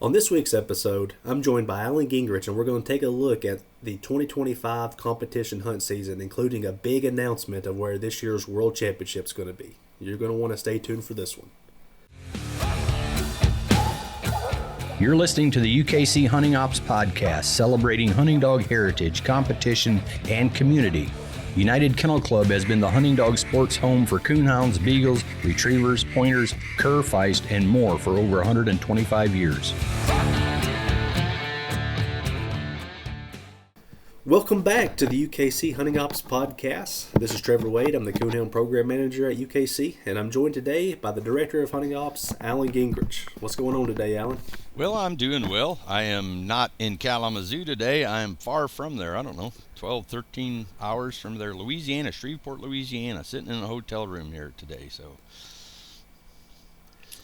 On this week's episode, I'm joined by Alan Gingrich, and we're going to take a look at the 2025 competition hunt season, including a big announcement of where this year's World Championship is going to be. You're going to want to stay tuned for this one. You're listening to the UKC Hunting Ops Podcast, celebrating hunting dog heritage, competition, and community. United Kennel Club has been the hunting dog sports home for coonhounds, beagles, retrievers, pointers, cur, feist, and more for over 125 years. Welcome back to the UKC Hunting Ops Podcast. This is Trevor Wade. I'm the Coonhound Program Manager at UKC, and I'm joined today by the Director of Hunting Ops, Alan Gingrich. What's going on today, Alan? Well, I'm doing well. I am not in Kalamazoo today. I am far from there. I don't know, 12, 13 hours from there. Louisiana, Shreveport, Louisiana, sitting in a hotel room here today. So,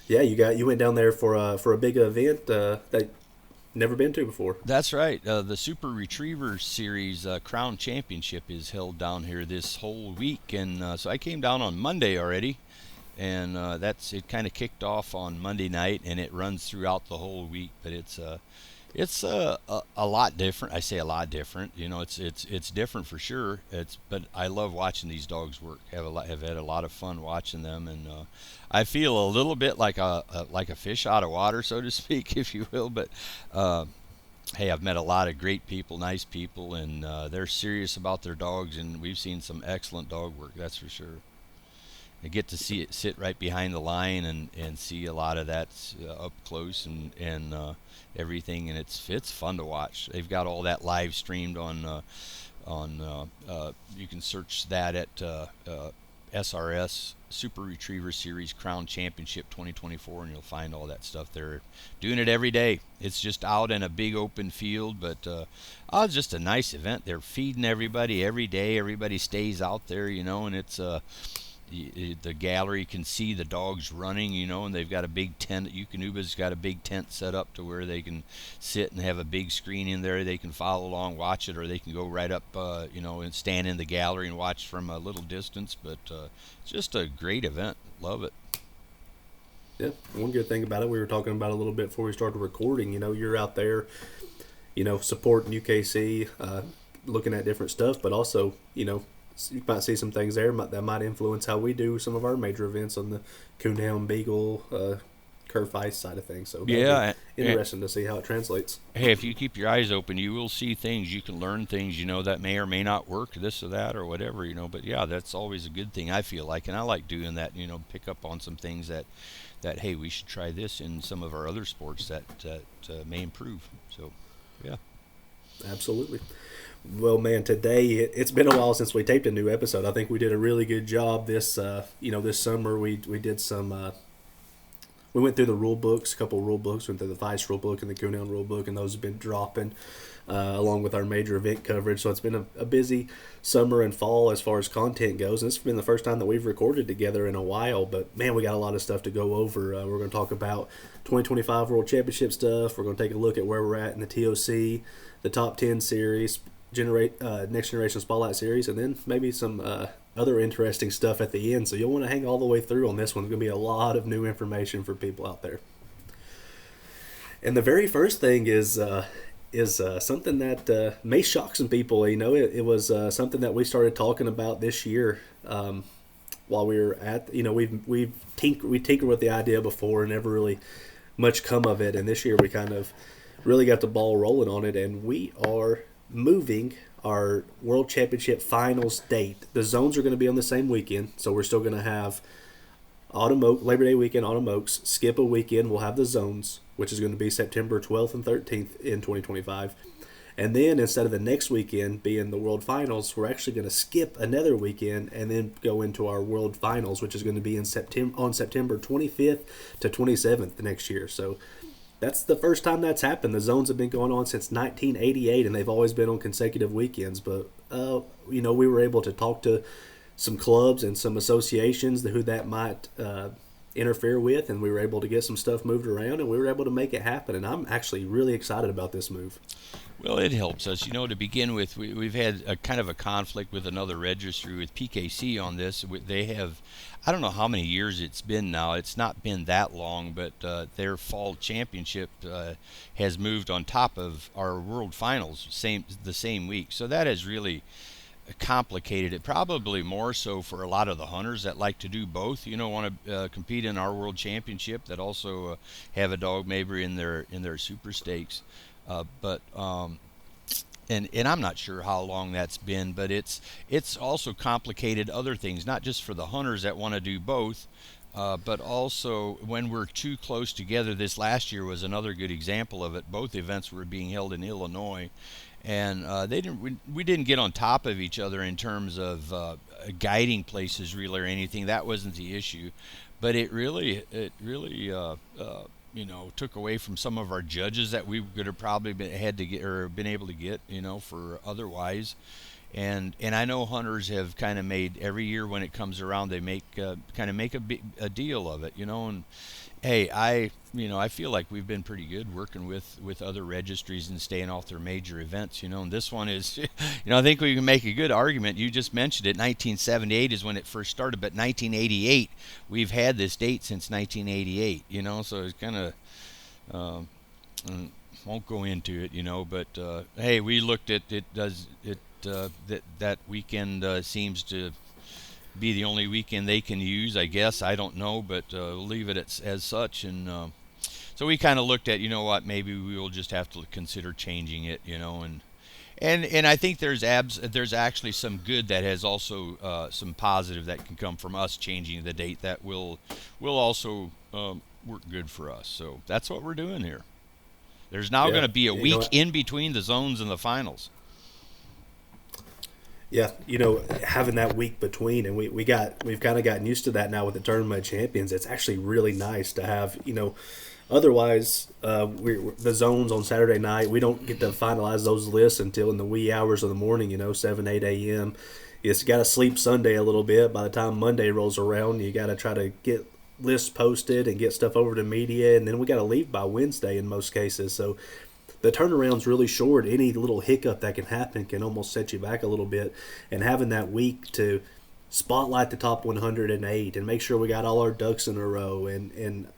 yeah, you went down there for a big event that never been to before. that's right. The Super Retriever Series Crown Championship is held down here this whole week, and so I came down on Monday already, and it kind of kicked off on Monday night, and it runs throughout the whole week. But it's a lot different. I say a lot different. You know, it's different for sure. But I love watching these dogs work. Have had a lot of fun watching them, and I feel a little bit like a fish out of water, so to speak, if you will. But hey, I've met a lot of great people, nice people, and they're serious about their dogs, and we've seen some excellent dog work. That's for sure. I get to see it sit right behind the line and see a lot of that up close and everything, and it's fun to watch. They've got all that live streamed on you can search that at SRS Super Retriever Series Crown Championship 2024, and you'll find all that stuff. They're doing it every day. It's just out in a big open field, but it's just a nice event. They're feeding everybody every day. Everybody stays out there, you know, and it's the gallery can see the dogs running, you know, and they've got a big tent. Eukanuba's got a big tent set up to where they can sit and have a big screen in there. They can follow along, watch it, or they can go right up, you know, and stand in the gallery and watch from a little distance. But it's just a great event. Love it. Yeah, one good thing about it, we were talking about a little bit before we started recording, you know, you're out there, you know, supporting UKC, looking at different stuff, but also, you know, you might see some things there that might influence how we do some of our major events on the Coonhound, Beagle, cur feist side of things. So yeah, interesting to see how it translates. Hey, if you keep your eyes open, you will see things. You can learn things, you know, that may or may not work, this or that or whatever, you know. But yeah, that's always a good thing, I feel like, and I like doing that. You know, pick up on some things that hey, we should try this in some of our other sports that may improve. So, yeah. Absolutely. Well, man, today it's been a while since we taped a new episode. I think we did a really good job this summer. We did some. We went through the rule books, a couple of rule books. Went through the Feist rule book and the Coonhound rule book, and those have been dropping along with our major event coverage. So it's been a busy summer and fall as far as content goes. And it's been the first time that we've recorded together in a while. But man, we got a lot of stuff to go over. We're going to talk about 2025 World Championship stuff. We're going to take a look at where we're at in the TOC, the top 10 series, next generation spotlight series, and then maybe some other interesting stuff at the end. So you'll want to hang all the way through on this one. There's going to be a lot of new information for people out there. And the very first thing is something that may shock some people. You know, it was something that we started talking about this year while we were at. You know, we tinkered with the idea before and never really much come of it. And this year we kind of really got the ball rolling on it, and we are moving our World Championship finals date. The zones are going to be on the same weekend, so we're still going to have Labor Day weekend, Autumn Oaks, skip a weekend. We'll have the zones, which is going to be September 12th and 13th in 2025. And then instead of the next weekend being the World Finals, we're actually going to skip another weekend and then go into our World Finals, which is going to be on September 25th to 27th next year. So that's the first time that's happened. The zones have been going on since 1988, and they've always been on consecutive weekends. But, you know, we were able to talk to some clubs and some associations who that might interfere with, and we were able to get some stuff moved around, and we were able to make it happen. And I'm actually really excited about this move. Well, it helps us. To begin with, we've had a kind of a conflict with another registry with PKC on this. They have, I don't know how many years it's been now. It's not been that long, but their fall championship has moved on top of our world finals the same week. So that has really complicated it, probably more so for a lot of the hunters that like to do both, want to compete in our world championship, that also have a dog maybe in their super stakes. And I'm not sure how long that's been, but it's also complicated other things, not just for the hunters that want to do both, but also when we're too close together. This last year was another good example of it. Both events were being held in Illinois, and we didn't get on top of each other in terms of guiding places really or anything. That wasn't the issue, but it really took away from some of our judges that we could have probably been able to get, for otherwise. And I know hunters have kind of made, every year when it comes around, they make a deal of it, and hey, I feel like we've been pretty good working with other registries and staying off their major events, and this one is, I think we can make a good argument. You just mentioned it, 1978 is when it first started, but 1988, we've had this date since 1988, so it's kind of, won't go into it, but hey, we looked at it, that weekend seems to be the only weekend they can use, I guess. I don't know, but we'll leave it as such. And so we kind of looked at, maybe we will just have to consider changing it, and I think there's actually some good that has also some positive that can come from us changing the date that will also work good for us. So that's what we're doing here. There's now going to be a week in between the zones and the finals. Yeah, having that week between, and we've kind of gotten used to that now with the Tournament of Champions. It's actually really nice to have, otherwise the zones on Saturday night, we don't get to finalize those lists until in the wee hours of the morning, 7, 8 a.m. You just got to sleep Sunday a little bit. By the time Monday rolls around, you got to try to get lists posted and get stuff over to media, and then we got to leave by Wednesday in most cases. So the turnaround's really short. Any little hiccup that can happen can almost set you back a little bit. And having that week to spotlight the top 108 and make sure we got all our ducks in a row, and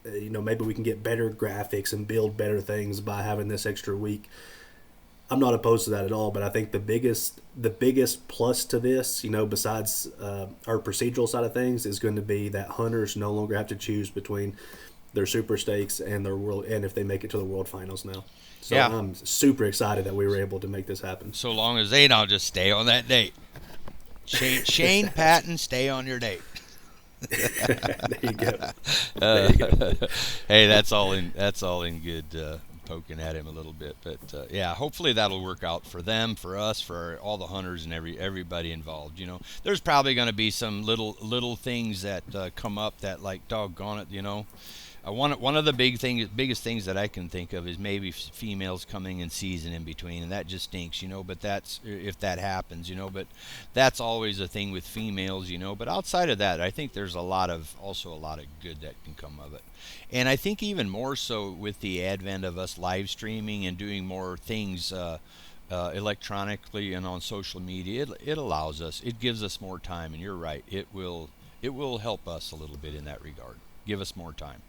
maybe we can get better graphics and build better things by having this extra week. I'm not opposed to that at all, but I think the biggest plus to this, besides our procedural side of things, is going to be that hunters no longer have to choose between their super stakes and their world, and if they make it to the world finals now. So yeah. I'm super excited that we were able to make this happen. So long as they don't just stay on that date. Shane Patton, stay on your date. There you go. Hey, that's all in good poking at him a little bit, but yeah, hopefully that'll work out for them, for us, for all the hunters and everybody involved. There's probably going to be some little things that come up that, like, doggone it, one of the biggest things that I can think of is maybe females coming in season in between, and that just stinks, but that's, if that happens, but that's always a thing with females, but outside of that, I think there's also a lot of good that can come of it. And I think even more so with the advent of us live streaming and doing more things electronically and on social media, it allows us, it gives us more time, and you're right, it will help us a little bit in that regard, give us more time.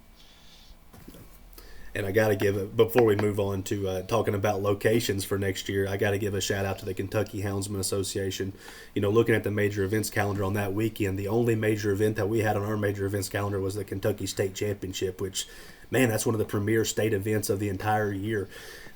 And I got to give before we move on to talking about locations for next year, I got to give a shout out to the Kentucky Houndsman Association. Looking at the major events calendar on that weekend, the only major event that we had on our major events calendar was the Kentucky State Championship, which, man, that's one of the premier state events of the entire year.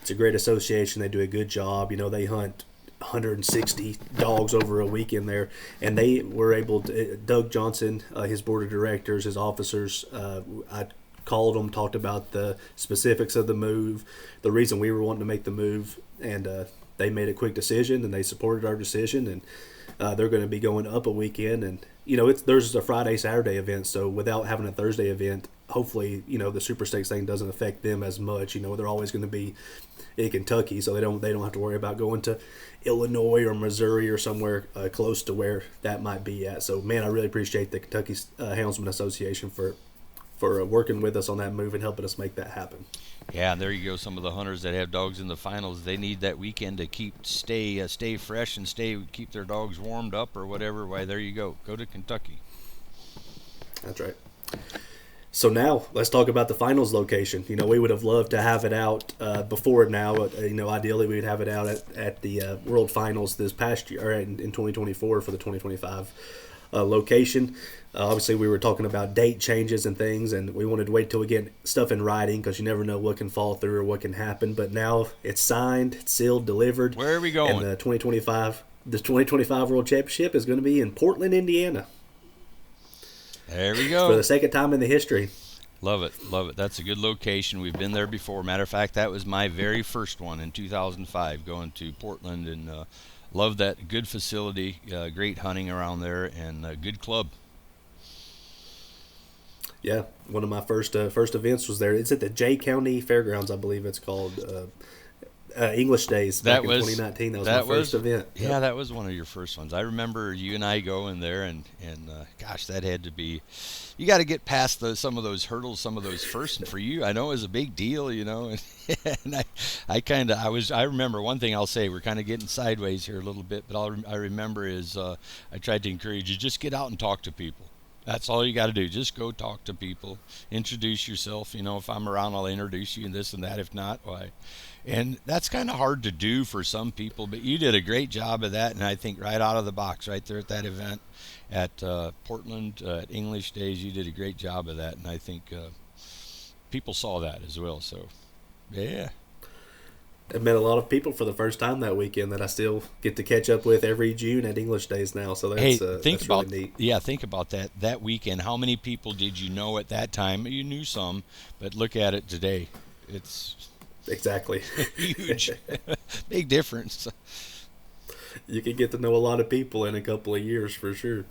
It's a great association. They do a good job. They hunt 160 dogs over a weekend there, and they were able to, Doug Johnson, his board of directors, his officers, I called them, talked about the specifics of the move, the reason we were wanting to make the move, and they made a quick decision, and they supported our decision, and they're going to be going up a weekend, and there's a Friday Saturday event, so without having a Thursday event, hopefully the Super Stakes thing doesn't affect them as much. They're always going to be in Kentucky, so they don't have to worry about going to Illinois or Missouri or somewhere close to where that might be at. So man, I really appreciate the Kentucky Houndsman Association for for working with us on that move and helping us make that happen. Yeah, and there you go. Some of the hunters that have dogs in the finals, they need that weekend to stay fresh and keep their dogs warmed up or whatever. Why, there you go. Go to Kentucky. That's right. So now let's talk about the finals location. We would have loved to have it out before now. Ideally we'd have it out at the World Finals this past year, or in 2024 for the 2025 location. Obviously, we were talking about date changes and things, and we wanted to wait till we get stuff in writing because you never know what can fall through or what can happen. But now it's signed, it's sealed, delivered. Where are we going? And the 2025 World Championship is going to be in Portland, Indiana. There we go. For the second time in the history. Love it. That's a good location. We've been there before. Matter of fact, that was my very first one in 2005, going to Portland, and love that. Good facility, great hunting around there, and a good club. Yeah, one of my first events was there. It's at the Jay County Fairgrounds, I believe it's called. English Days back in 2019. That was my first event. Yeah, yep. That was one of your first ones. I remember you and I going there, and gosh, that had to be. You got to get past some of those hurdles, some of those first. And for you, I know it was a big deal, And I remember one thing I'll say. We're kind of getting sideways here a little bit, but I remember is I tried to encourage you, just get out and talk to people. That's all you got to do. Just go talk to people, introduce yourself. If I'm around, I'll introduce you and this and that. If not, why? And that's kind of hard to do for some people, but you did a great job of that. And I think right out of the box, right there at that event at Portland, at English Days, you did a great job of that. And I think people saw that as well. So, yeah. I've met a lot of people for the first time that weekend that I still get to catch up with every June at English Days now. So that's, that's really neat. Yeah, think about that weekend. How many people did you know at that time? You knew some, but look at it today. It's exactly huge. Big difference. You can get to know a lot of people in a couple of years for sure.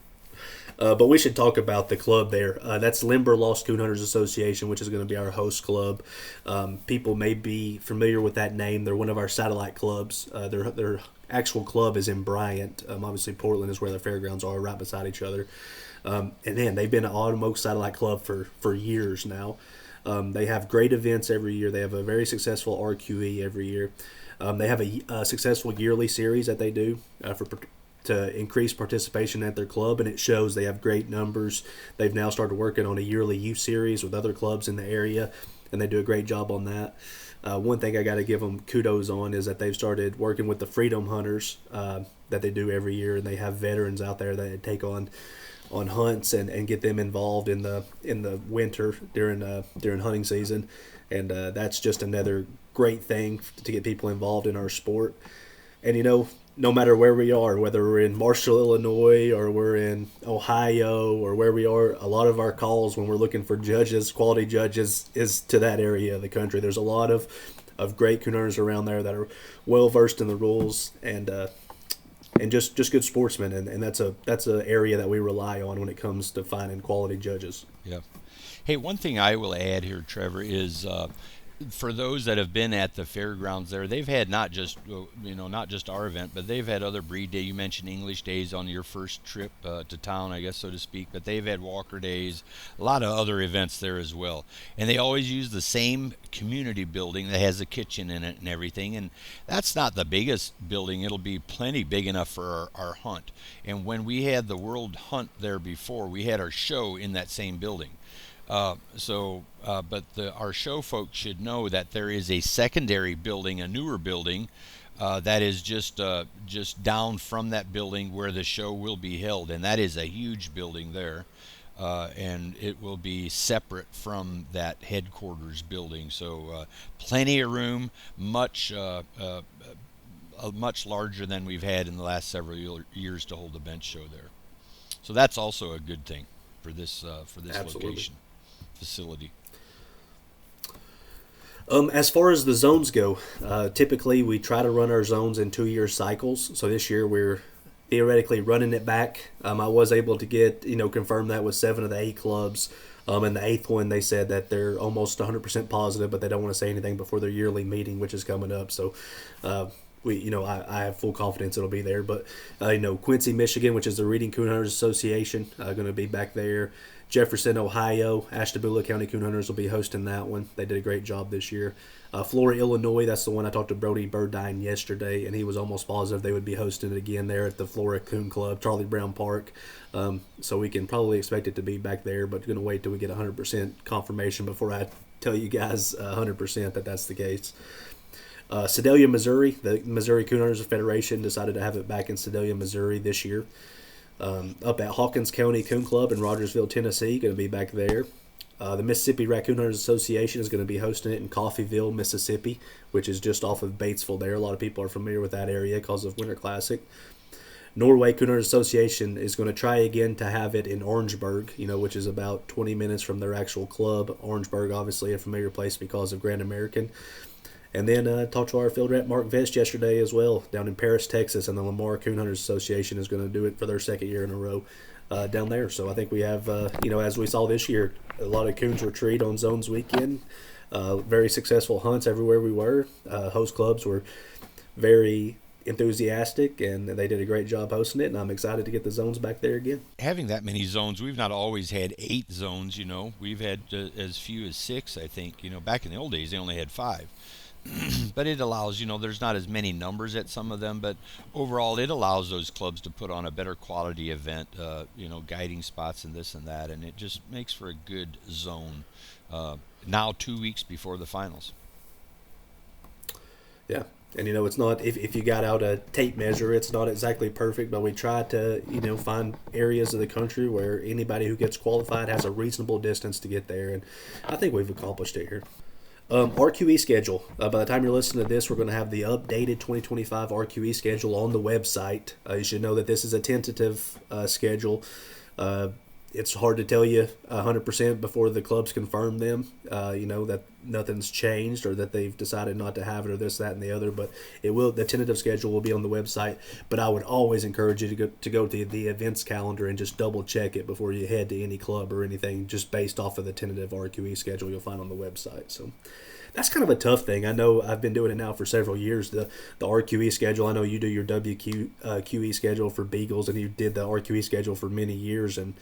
But we should talk about the club there. That's Limberlost Coon Hunters Association, which is going to be our host club. People may be familiar with that name. They're one of our satellite clubs. Their actual club is in Bryant. Obviously, Portland is where the fairgrounds are, right beside each other. And then they've been an Autumn Oaks satellite club for years now. They have great events every year. They have a very successful RQE every year. They have a successful yearly series that they do to increase participation at their club, and it shows. They have great numbers. They've now started working on a yearly youth series with other clubs in the area, and they do a great job on that. One thing I got to give them kudos on is that they've started working with the Freedom Hunters that they do every year, and they have veterans out there that take on hunts and get them involved in the winter during hunting season, and that's just another great thing to get people involved in our sport. And no matter where we are, whether we're in Marshall, Illinois, or we're in Ohio, or where we are, a lot of our calls when we're looking for judges, quality judges, is to that area of the country. There's a lot of great coon hunters around there that are well versed in the rules and just good sportsmen, and that's an area that we rely on when it comes to finding quality judges. Yeah. Hey, one thing I will add here, Trevor, is for those that have been at the fairgrounds there, they've had not just our event, but they've had other breed day. You mentioned English Days on your first trip to town, I guess, so to speak, but they've had Walker Days, a lot of other events there as well. And they always use the same community building that has a kitchen in it and everything, and that's not the biggest building. It'll be plenty big enough for our hunt. And when we had the World Hunt there before, we had our show in that same building. But our show folks should know that there is a secondary building, a newer building, that is just down from that building where the show will be held, and that is a huge building there, and it will be separate from that headquarters building. So plenty of room, much larger than we've had in the last several years to hold a bench show there. So that's also a good thing for this Absolutely. Location. Facility. As far as the zones go, typically we try to run our zones in 2-year cycles. So this year we're theoretically running it back. I was able to get confirm that with 7 of the 8 clubs. And the 8th one, they said that they're almost 100% positive, but they don't want to say anything before their yearly meeting, which is coming up. So I have full confidence it'll be there. But Quincy, Michigan, which is the Reading Coonhunters Association, going to be back there. Jefferson, Ohio, Ashtabula County Coonhunters will be hosting that one. They did a great job this year. Flora, Illinois, that's the one I talked to Brody Burdine yesterday, and he was almost positive they would be hosting it again there at the Flora Coon Club, Charlie Brown Park. So we can probably expect it to be back there, but going to wait till we get 100% confirmation before I tell you guys 100% that that's the case. Sedalia, Missouri, the Missouri Coonhunters Federation decided to have it back in Sedalia, Missouri this year. Up at Hawkins County Coon Club in Rogersville, Tennessee, going to be back there. The Mississippi Raccoon Hunters Association is going to be hosting it in Coffeyville, Mississippi, which is just off of Batesville there. A lot of people are familiar with that area because of Winter Classic. Norway Coon Hunters Association is going to try again to have it in Orangeburg, which is about 20 minutes from their actual club. Orangeburg, obviously a familiar place because of Grand American. And then talked to our field rep Mark Vest yesterday as well, down in Paris, Texas, and the Lamar Coon Hunters Association is going to do it for their second year in a row down there. So I think we have, as we saw this year, a lot of coons retreat on Zones Weekend. Very successful hunts everywhere we were. Host clubs were very enthusiastic, and they did a great job hosting it, and I'm excited to get the zones back there again. Having that many zones, we've not always had 8 zones, We've had as few as 6, I think. Back in the old days, they only had 5. But it allows, there's not as many numbers at some of them, but overall it allows those clubs to put on a better quality event, guiding spots and this and that, and it just makes for a good zone now 2 weeks before the finals. Yeah, and it's not, if you got out a tape measure, it's not exactly perfect, but we try to, find areas of the country where anybody who gets qualified has a reasonable distance to get there, and I think we've accomplished it here. RQE schedule. By the time you're listening to this, we're going to have the updated 2025 RQE schedule on the website. You should know that this is a tentative schedule. It's hard to tell you 100% before the clubs confirm them, that nothing's changed or that they've decided not to have it or this, that, and the other. But the tentative schedule will be on the website. But I would always encourage you to go to the events calendar and just double check it before you head to any club or anything, just based off of the tentative RQE schedule you'll find on the website. So that's kind of a tough thing. I know I've been doing it now for several years. The RQE schedule, I know you do your QE schedule for Beagles, and you did the RQE schedule for many years. And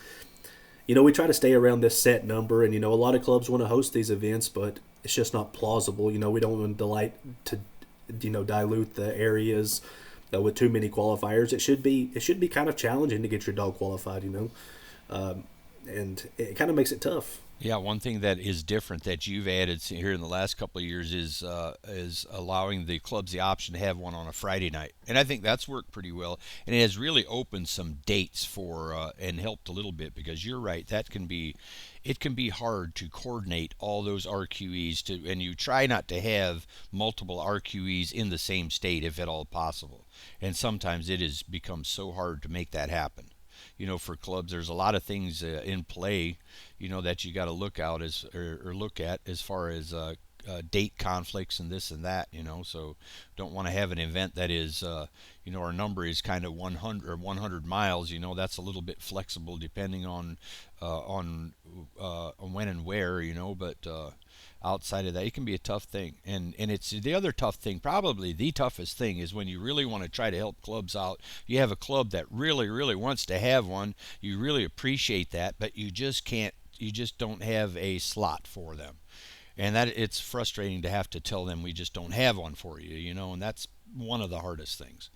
we try to stay around this set number, and, a lot of clubs want to host these events, but it's just not plausible. We don't want to dilute the areas with too many qualifiers. It should be kind of challenging to get your dog qualified, and it kind of makes it tough. Yeah, one thing that is different that you've added here in the last couple of years is allowing the clubs the option to have one on a Friday night, and I think that's worked pretty well, and it has really opened some dates for and helped a little bit, because you're right, it can be hard to coordinate all those RQEs and you try not to have multiple RQEs in the same state if at all possible, and sometimes it has become so hard to make that happen. For clubs, there's a lot of things in play, that you got to look at as far as date conflicts and this and that, so don't want to have an event that is, our number is kind of 100 or 100 miles, that's a little bit flexible depending on when and where, but outside of that, it can be a tough thing. And it's the other tough thing, probably the toughest thing, is when you really want to try to help clubs out. You have a club that really, really wants to have one. You really appreciate that, but you just don't have a slot for them. And that it's frustrating to have to tell them we just don't have one for you, and that's one of the hardest things.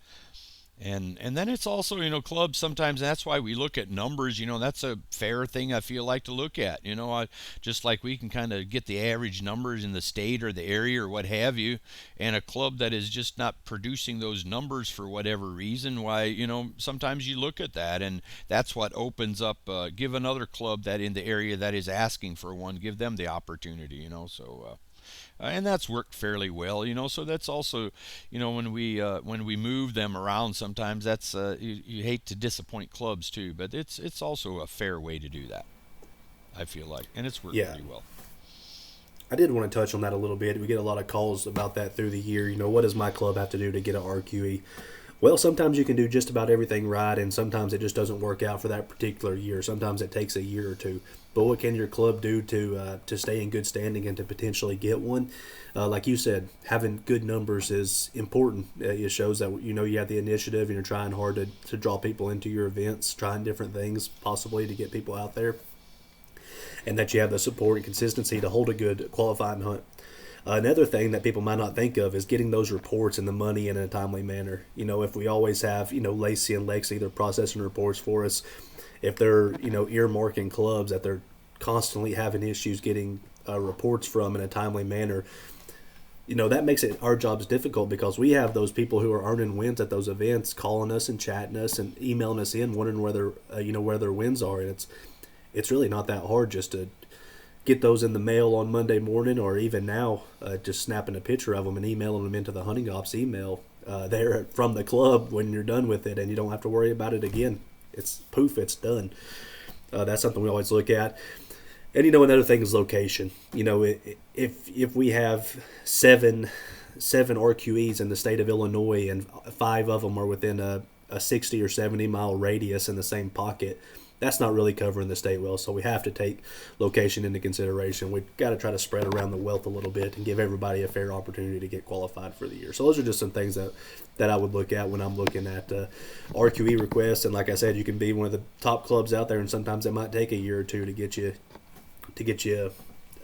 And then it's also, clubs sometimes, that's why we look at numbers, that's a fair thing I feel like to look at, just like we can kind of get the average numbers in the state or the area or what have you, and a club that is just not producing those numbers for whatever reason, why, sometimes you look at that, and that's what opens up, give another club that in the area that is asking for one, give them the opportunity, so and that's worked fairly well, so that's also, when we move them around, sometimes that's you hate to disappoint clubs too, but it's also a fair way to do that, I feel like, and it's worked pretty well. I did want to touch on that a little bit. We get a lot of calls about that through the year. What does my club have to do to get an RQE? Well, sometimes you can do just about everything right, and sometimes it just doesn't work out for that particular year. Sometimes it takes a year or two. But what can your club do to stay in good standing and to potentially get one? Like you said, having good numbers is important. It shows that you have the initiative and you're trying hard to draw people into your events, trying different things possibly to get people out there, and that you have the support and consistency to hold a good qualifying hunt. Another thing that people might not think of is getting those reports and the money in a timely manner. If we always have, Lacey and Lex either processing reports for us, if they're, earmarking clubs that they're constantly having issues getting reports from in a timely manner, that makes our jobs difficult because we have those people who are earning wins at those events calling us and chatting us and emailing us in, wondering where their wins are. And it's really not that hard just to get those in the mail on Monday morning, or even now, just snapping a picture of them and emailing them into the Hunting Ops email there from the club when you're done with it, and you don't have to worry about it again. It's poof, it's done. That's something we always look at. And another thing is location. If we have seven RQEs in the state of Illinois and 5 of them are within a 60 or 70 mile radius in the same pocket, that's not really covering the state well. So we have to take location into consideration. We've got to try to spread around the wealth a little bit and give everybody a fair opportunity to get qualified for the year. So those are just some things that I would look at when I'm looking at RQE requests. And like I said, you can be one of the top clubs out there, and sometimes it might take a year or two to get you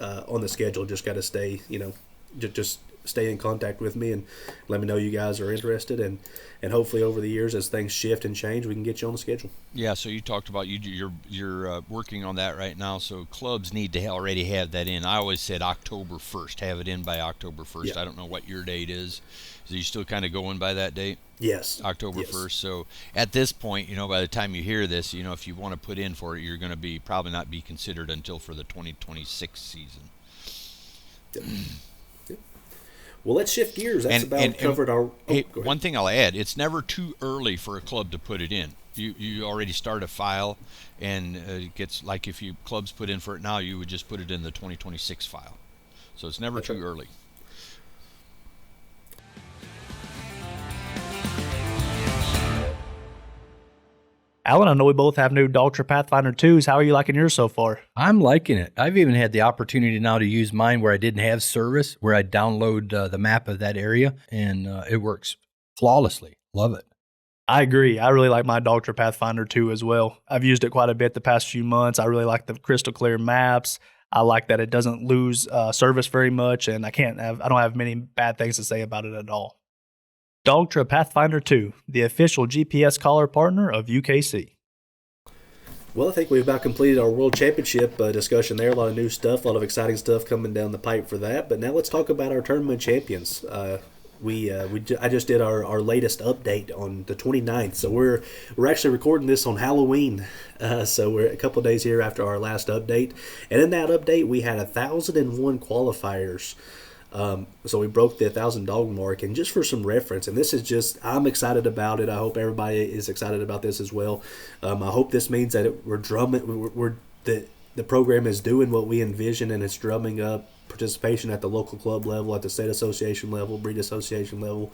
on the schedule. Just got to stay, just stay in contact with me and let me know you guys are interested, and hopefully over the years as things shift and change, we can get you on the schedule. Yeah, so you talked about you're working on that right now, so clubs need to already have that in. I always said October 1st, have it in by October 1st. Yeah. I don't know what your date is. Are you still kind of going by that date? Yes. October 1st. So at this point, by the time you hear this, if you want to put in for it, you're going to probably not be considered until for the 2026 season. Yep. Well, let's shift gears. That's covered our... one thing I'll add, it's never too early for a club to put it in. You already start a file, and it gets, like if clubs put in for it now, you would just put it in the 2026 file. So it's never too early. Alan, I know we both have new Dogtra Pathfinder 2s. How are you liking yours so far? I'm liking it. I've even had the opportunity now to use mine where I didn't have service, where I download the map of that area, and it works flawlessly. Love it. I agree. I really like my Dogtra Pathfinder 2 as well. I've used it quite a bit the past few months. I really like the crystal clear maps. I like that it doesn't lose service very much, and I don't have many bad things to say about it at all. Dogtra Pathfinder 2, the official GPS collar partner of UKC. Well, I think we've about completed our World Championship discussion there. A lot of new stuff, a lot of exciting stuff coming down the pipe for that. But now let's talk about our tournament champions. I just did our latest update on the 29th, so we're actually recording this on Halloween. So we're a couple of days here after our last update, and in that update we had 1,001 qualifiers. So we broke the 1,000 dog mark, and just for some reference, and this is just, I'm excited about it. I hope everybody is excited about this as well. I hope this means that the program is doing what we envision, and it's drumming up participation at the local club level, at the state association level, breed association level,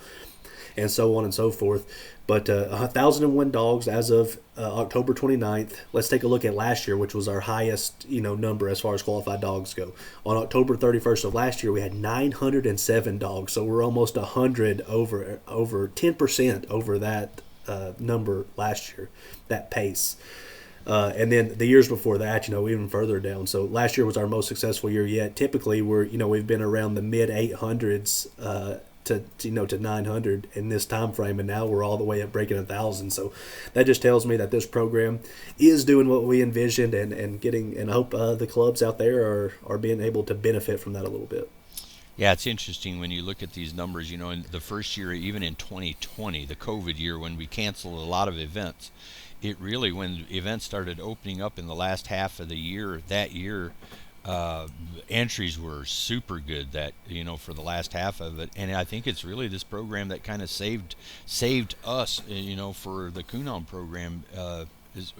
and so on and so forth. But 1,001 dogs as of October 29th. Let's take a look at last year, which was our highest number as far as qualified dogs go. On October 31st of last year, we had 907 dogs, so we're almost 100 over 10% over that number last year, that pace. And then the years before that, even further down. So last year was our most successful year yet. Typically, we've been around the mid 800s to 900 in this time frame, and now we're all the way at breaking 1,000. So that just tells me that this program is doing what we envisioned, and I hope the clubs out there are being able to benefit from that a little bit. Yeah, it's interesting when you look at these numbers. In the first year, even in 2020, the COVID year, when we canceled a lot of events, it really, when events started opening up in the last half of the year, that year, entries were super good for the last half of it. And I think it's really this program that kind of saved us, for the Coonhound program.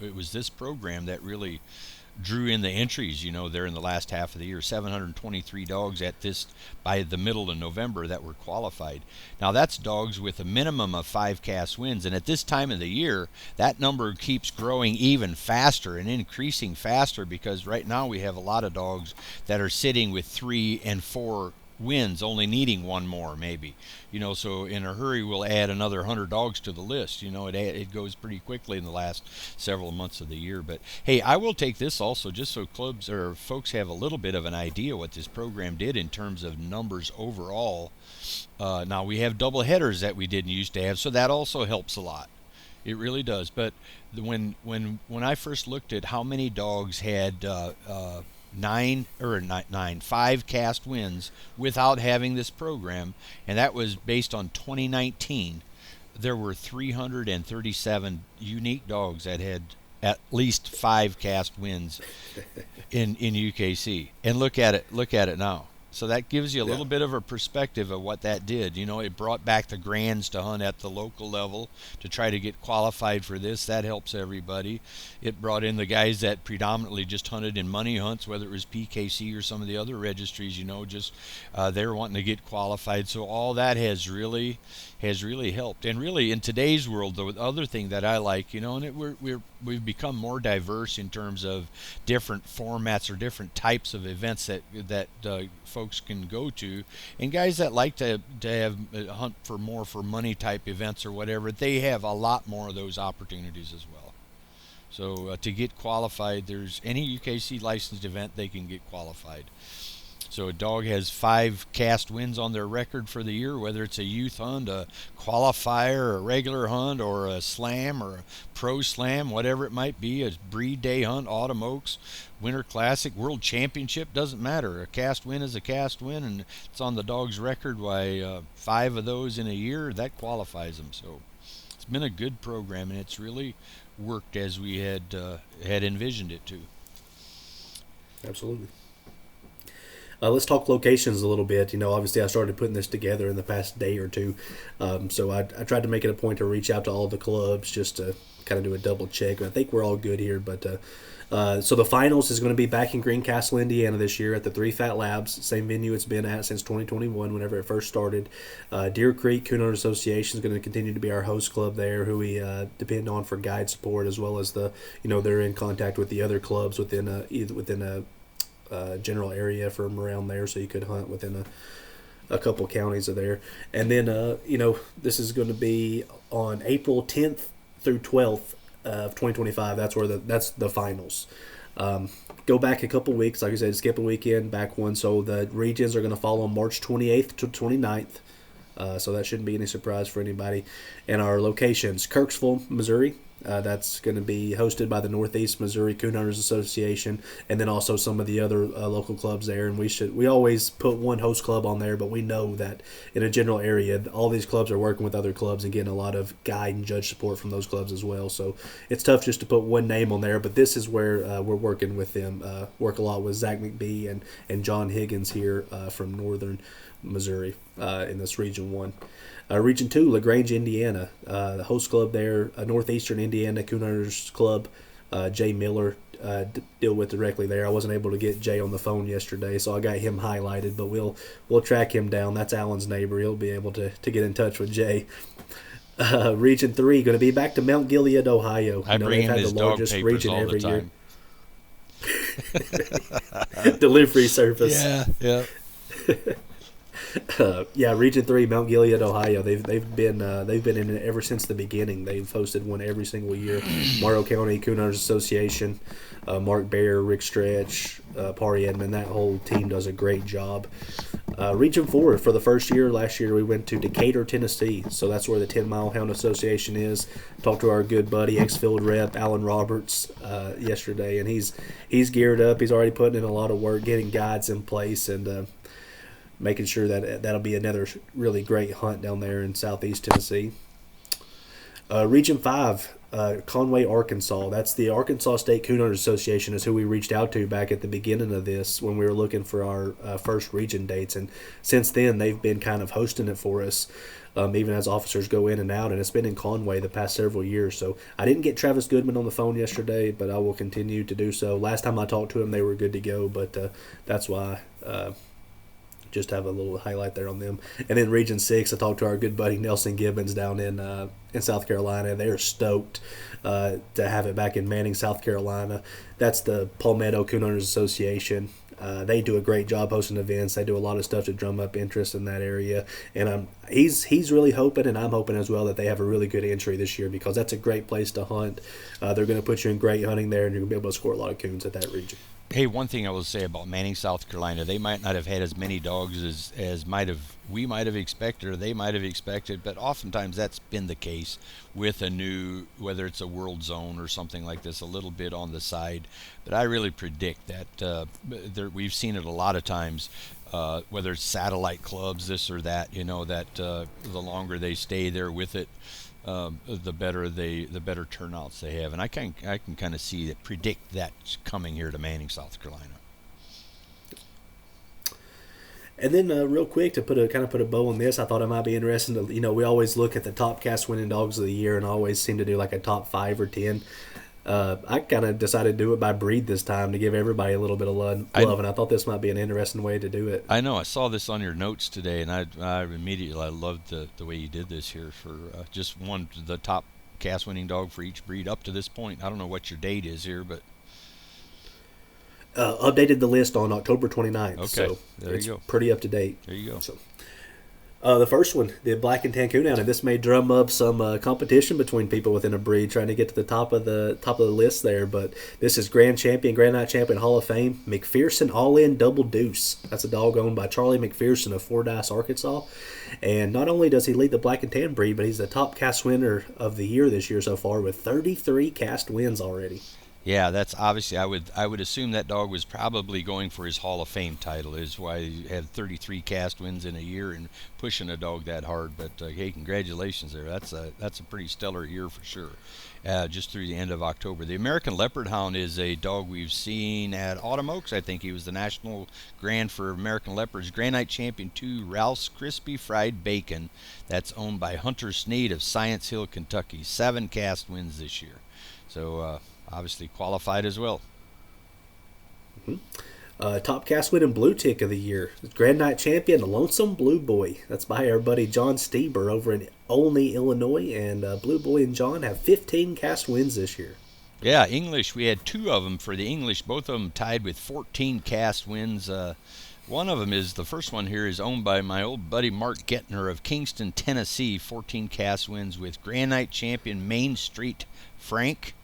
It was this program that really drew in the entries, there in the last half of the year. 723 dogs by the middle of November that were qualified. Now that's dogs with a minimum of 5 cast wins, and at this time of the year, that number keeps growing even faster and increasing faster, because right now we have a lot of dogs that are sitting with 3 and 4 wins, only needing one more maybe. So in a hurry we'll add another 100 dogs to the list. It goes pretty quickly in the last several months of the year. But hey, I will take this also just so clubs or folks have a little bit of an idea what this program did in terms of numbers overall. Now we have double headers that we didn't used to have, so that also helps a lot. It really does. But when I first looked at how many dogs had 5 cast wins without having this program, and that was based on 2019, there were 337 unique dogs that had at least 5 cast wins in UKC. And look at it now. So that gives you a little bit of a perspective of what that did. It brought back the grands to hunt at the local level to try to get qualified for this. That helps everybody. It brought in the guys that predominantly just hunted in money hunts, whether it was PKC or some of the other registries, they were wanting to get qualified. So all that has really helped. And really in today's world, the other thing that I like, we've become more diverse in terms of different formats or different types of events that folks can go to, and guys that like to have hunt for money type events or whatever, they have a lot more of those opportunities as well. So to get qualified, there's any UKC licensed event they can get qualified. So a dog has 5 cast wins on their record for the year, whether it's a youth hunt, a qualifier, a regular hunt, or a slam or a pro slam, whatever it might be, a breed day hunt, autumn oaks, winter classic, world championship, doesn't matter. A cast win is a cast win, and it's on the dog's record. Why 5 of those in a year, that qualifies them. So it's been a good program, and it's really worked as we had envisioned it to. Absolutely. Let's talk locations a little bit. Obviously I started putting this together in the past day or two. So I tried to make it a point to reach out to all the clubs just to kind of do a double check. I think we're all good here. But so the finals is going to be back in Greencastle, Indiana this year at the 3 Fat Labs, same venue it's been at since 2021 whenever it first started. Deer Creek Coonhound Association is going to continue to be our host club there, who we depend on for guide support, as well as they're in contact with the other clubs within a general area from around there, so you could hunt within a couple counties of there. And then this is going to be on April 10th through 12th of 2025. That's the finals. Go back a couple weeks, like I said, skip a weekend, back one. So the regions are going to fall on March 28th to 29th. So that shouldn't be any surprise for anybody. And our locations: Kirksville, Missouri. That's going to be hosted by the Northeast Missouri Coonhounders Association, and then also some of the other local clubs there. And we always put one host club on there, but we know that in a general area, all these clubs are working with other clubs and getting a lot of guide and judge support from those clubs as well. So it's tough just to put one name on there, but this is where we're working with them. Work a lot with Zach McBee and John Higgins here from Northern Missouri in this Region 1. Region 2, LaGrange, Indiana. The host club there, Northeastern Indiana Coonhounders Club. Jay Miller deal with directly there. I wasn't able to get Jay on the phone yesterday, so I got him highlighted, but we'll track him down. That's Alan's neighbor. He'll be able to get in touch with Jay. Region 3, going to be back to Mount Gilead, Ohio. I bring in his dog papers all the time. Delivery service. Yeah. Region 3, Mount Gilead, Ohio. They've been in it ever since the beginning. They've hosted one every single year. Morrow County Coonhounders Association, Mark Bear, Rick Stretch, Pari Edmond, that whole team does a great job. Region 4, for the first year, last year we went to Decatur, Tennessee. So that's where the 10 Mile Hound Association is. Talked to our good buddy, ex-field rep, Alan Roberts, yesterday, and he's geared up. He's already putting in a lot of work, getting guides in place, and making sure that'll be another really great hunt down there in southeast Tennessee. Region 5, Conway, Arkansas. That's the Arkansas State Coonhounds Association is who we reached out to back at the beginning of this when we were looking for our first region dates. And since then, they've been kind of hosting it for us, even as officers go in and out. And it's been in Conway the past several years. So I didn't get Travis Goodman on the phone yesterday, but I will continue to do so. Last time I talked to him, they were good to go, but that's why just have a little highlight there on them. And then Region 6, I talked to our good buddy Nelson Gibbons down in South Carolina. They're stoked to have it back in Manning, South Carolina. That's the Palmetto Coonhounds Association. They do a great job hosting events. They do a lot of stuff to drum up interest in that area. And he's really hoping, and I'm hoping as well, that they have a really good entry this year because that's a great place to hunt. They're going to put you in great hunting there, and you're going to be able to score a lot of coons at that region. Hey, one thing I will say about Manning, South Carolina, they might not have had as many dogs as we might have expected or they might have expected, but oftentimes that's been the case with a new, whether it's a world zone or something like this, a little bit on the side. But I really predict that we've seen it a lot of times, whether it's satellite clubs, this or that, that the longer they stay there with it, the better turnouts they have, and I can kind of predict that coming here to Manning, South Carolina. And then real quick to put a bow on this, I thought it might be interesting to we always look at the top cast winning dogs of the year and always seem to do like a top 5 or 10. I kind of decided to do it by breed this time to give everybody a little bit of love, and I thought this might be an interesting way to do it. I know. I saw this on your notes today, and I immediately loved the way you did this here for just the top cast-winning dog for each breed up to this point. I don't know what your date is here, but... updated the list on October 29th, okay, so there it's you go. Pretty up to date. There you go. So. The first one, the Black and Tan Coonhound, and this may drum up some competition between people within a breed trying to get to the top of the list there. But this is Grand Night Champion Hall of Fame McPherson All In Double Deuce. That's a dog owned by Charlie McPherson of Fordyce, Arkansas. And not only does he lead the Black and Tan breed, but he's the top cast winner of the year this year so far with 33 cast wins already. Yeah, that's obviously, I would assume that dog was probably going for his Hall of Fame title, is why he had 33 cast wins in a year and pushing a dog that hard. But hey, congratulations there. That's a pretty stellar year for sure. Just through the end of October. The American Leopard Hound is a dog we've seen at Autumn Oaks. I think he was the national grand for American Leopards. Grand Night Champion 2, Ralph's Crispy Fried Bacon. That's owned by Hunter Sneed of Science Hill, Kentucky. 7 cast wins this year. So, obviously qualified as well. Mm-hmm. Top cast win and blue tick of the year. Grand Night Champion, Lonesome Blue Boy. That's by our buddy John Stieber over in Olney, Illinois. And Blue Boy and John have 15 cast wins this year. Yeah, English. We had 2 of them for the English. Both of them tied with 14 cast wins. One of them is, the first one here is owned by my old buddy Mark Gettner of Kingston, Tennessee. 14 cast wins with Grand Night Champion Main Street Frank.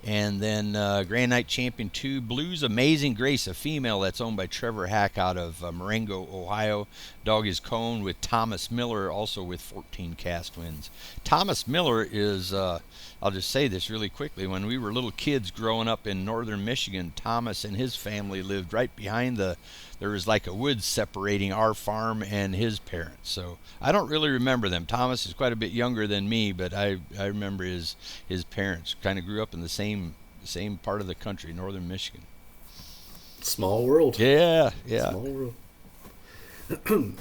And then Grand Night Champion 2, Blues Amazing Grace, a female that's owned by Trevor Hack out of Marengo, Ohio. Dog is Cone with Thomas Miller, also with 14 cast wins. Thomas Miller is, I'll just say this really quickly, when we were little kids growing up in northern Michigan, Thomas and his family lived right behind there was like a woods separating our farm and his parents. So I don't really remember them. Thomas is quite a bit younger than me, but I remember his parents kind of grew up in the same part of the country, northern Michigan. Small world. Yeah. Small world.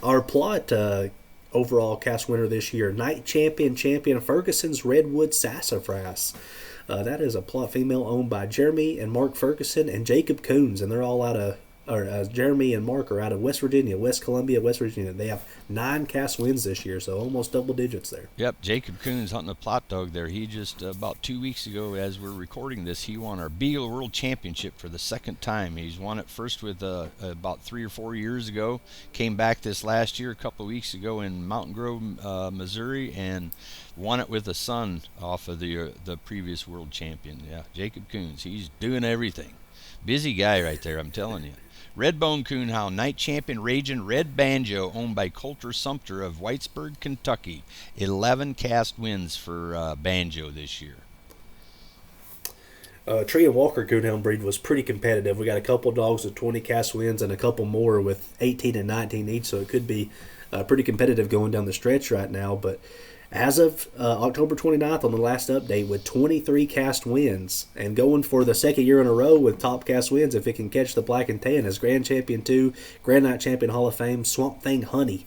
Our plot overall cast winner this year, Night Champion Ferguson's Redwood Sassafras. That is a plot female owned by Jeremy and Mark Ferguson and Jacob Coons, and they're all out of Jeremy and Mark are out of West Virginia, West Columbia, West Virginia. They have 9 cast wins this year, so almost double digits there. Yep, Jacob Coons hunting a plot dog there. He just, about 2 weeks ago, as we're recording this, he won our Beagle World Championship for the second time. He's won it first with about 3 or 4 years ago. Came back this last year, a couple of weeks ago in Mountain Grove, Missouri, and won it with a son off of the previous world champion. Yeah, Jacob Coons. He's doing everything. Busy guy right there, I'm telling you. Redbone Coonhound, Night Champion Raging Red Banjo, owned by Coulter Sumter of Whitesburg, Kentucky. 11 cast wins for Banjo this year. Tree and Walker Coonhound breed was pretty competitive. We got a couple dogs with 20 cast wins and a couple more with 18 and 19 each, so it could be pretty competitive going down the stretch right now. But As of October 29th, on the last update, with 23 cast wins and going for the second year in a row with top cast wins, if it can catch the black and tan, as Grand Champion 2, Grand Night Champion Hall of Fame, Swamp Thing Honey.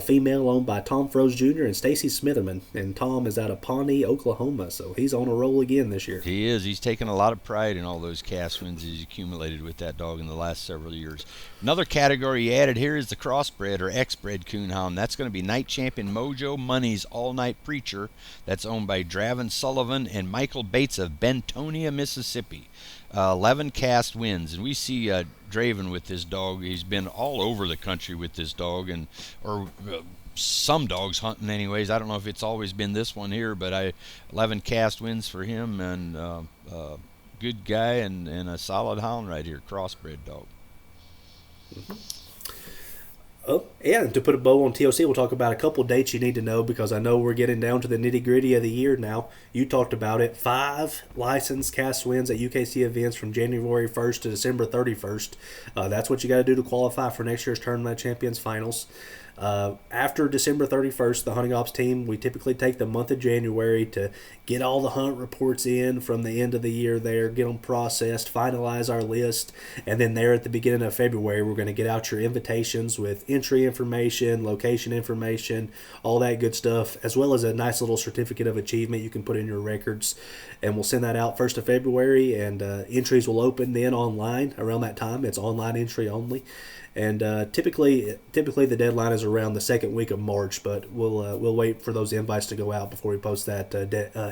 Female owned by Tom Froese Jr. and Stacy Smitherman. And Tom is out of Pawnee, Oklahoma, so he's on a roll again this year. He is. He's taken a lot of pride in all those cast wins he's accumulated with that dog in the last several years. Another category he added here is the crossbred or X-bred Coonhound. That's going to be Night Champion Mojo Money's All Night Preacher. That's owned by Draven Sullivan and Michael Bates of Bentonia, Mississippi. 11 cast wins, and we see Draven with this dog. He's been all over the country with this dog, and some dogs hunting anyways. I don't know if it's always been this one here, but 11 cast wins for him, and good guy and a solid hound right here, crossbred dog. Mm-hmm. Oh, and to put a bow on TOC, we'll talk about a couple dates you need to know, because I know we're getting down to the nitty-gritty of the year now. You talked about it. 5 licensed cast wins at UKC events from January 1st to December 31st. That's what you got to do to qualify for next year's Tournament of Champions finals. After December 31st, the hunting ops team, we typically take the month of January to get all the hunt reports in from the end of the year there, get them processed, finalize our list, and then there at the beginning of February, we're going to get out your invitations with entry information, location information, all that good stuff, as well as a nice little certificate of achievement you can put in your records, and we'll send that out 1st of February, and entries will open then online around that time. It's online entry only. And typically the deadline is around the second week of March, but we'll wait for those invites to go out before we post that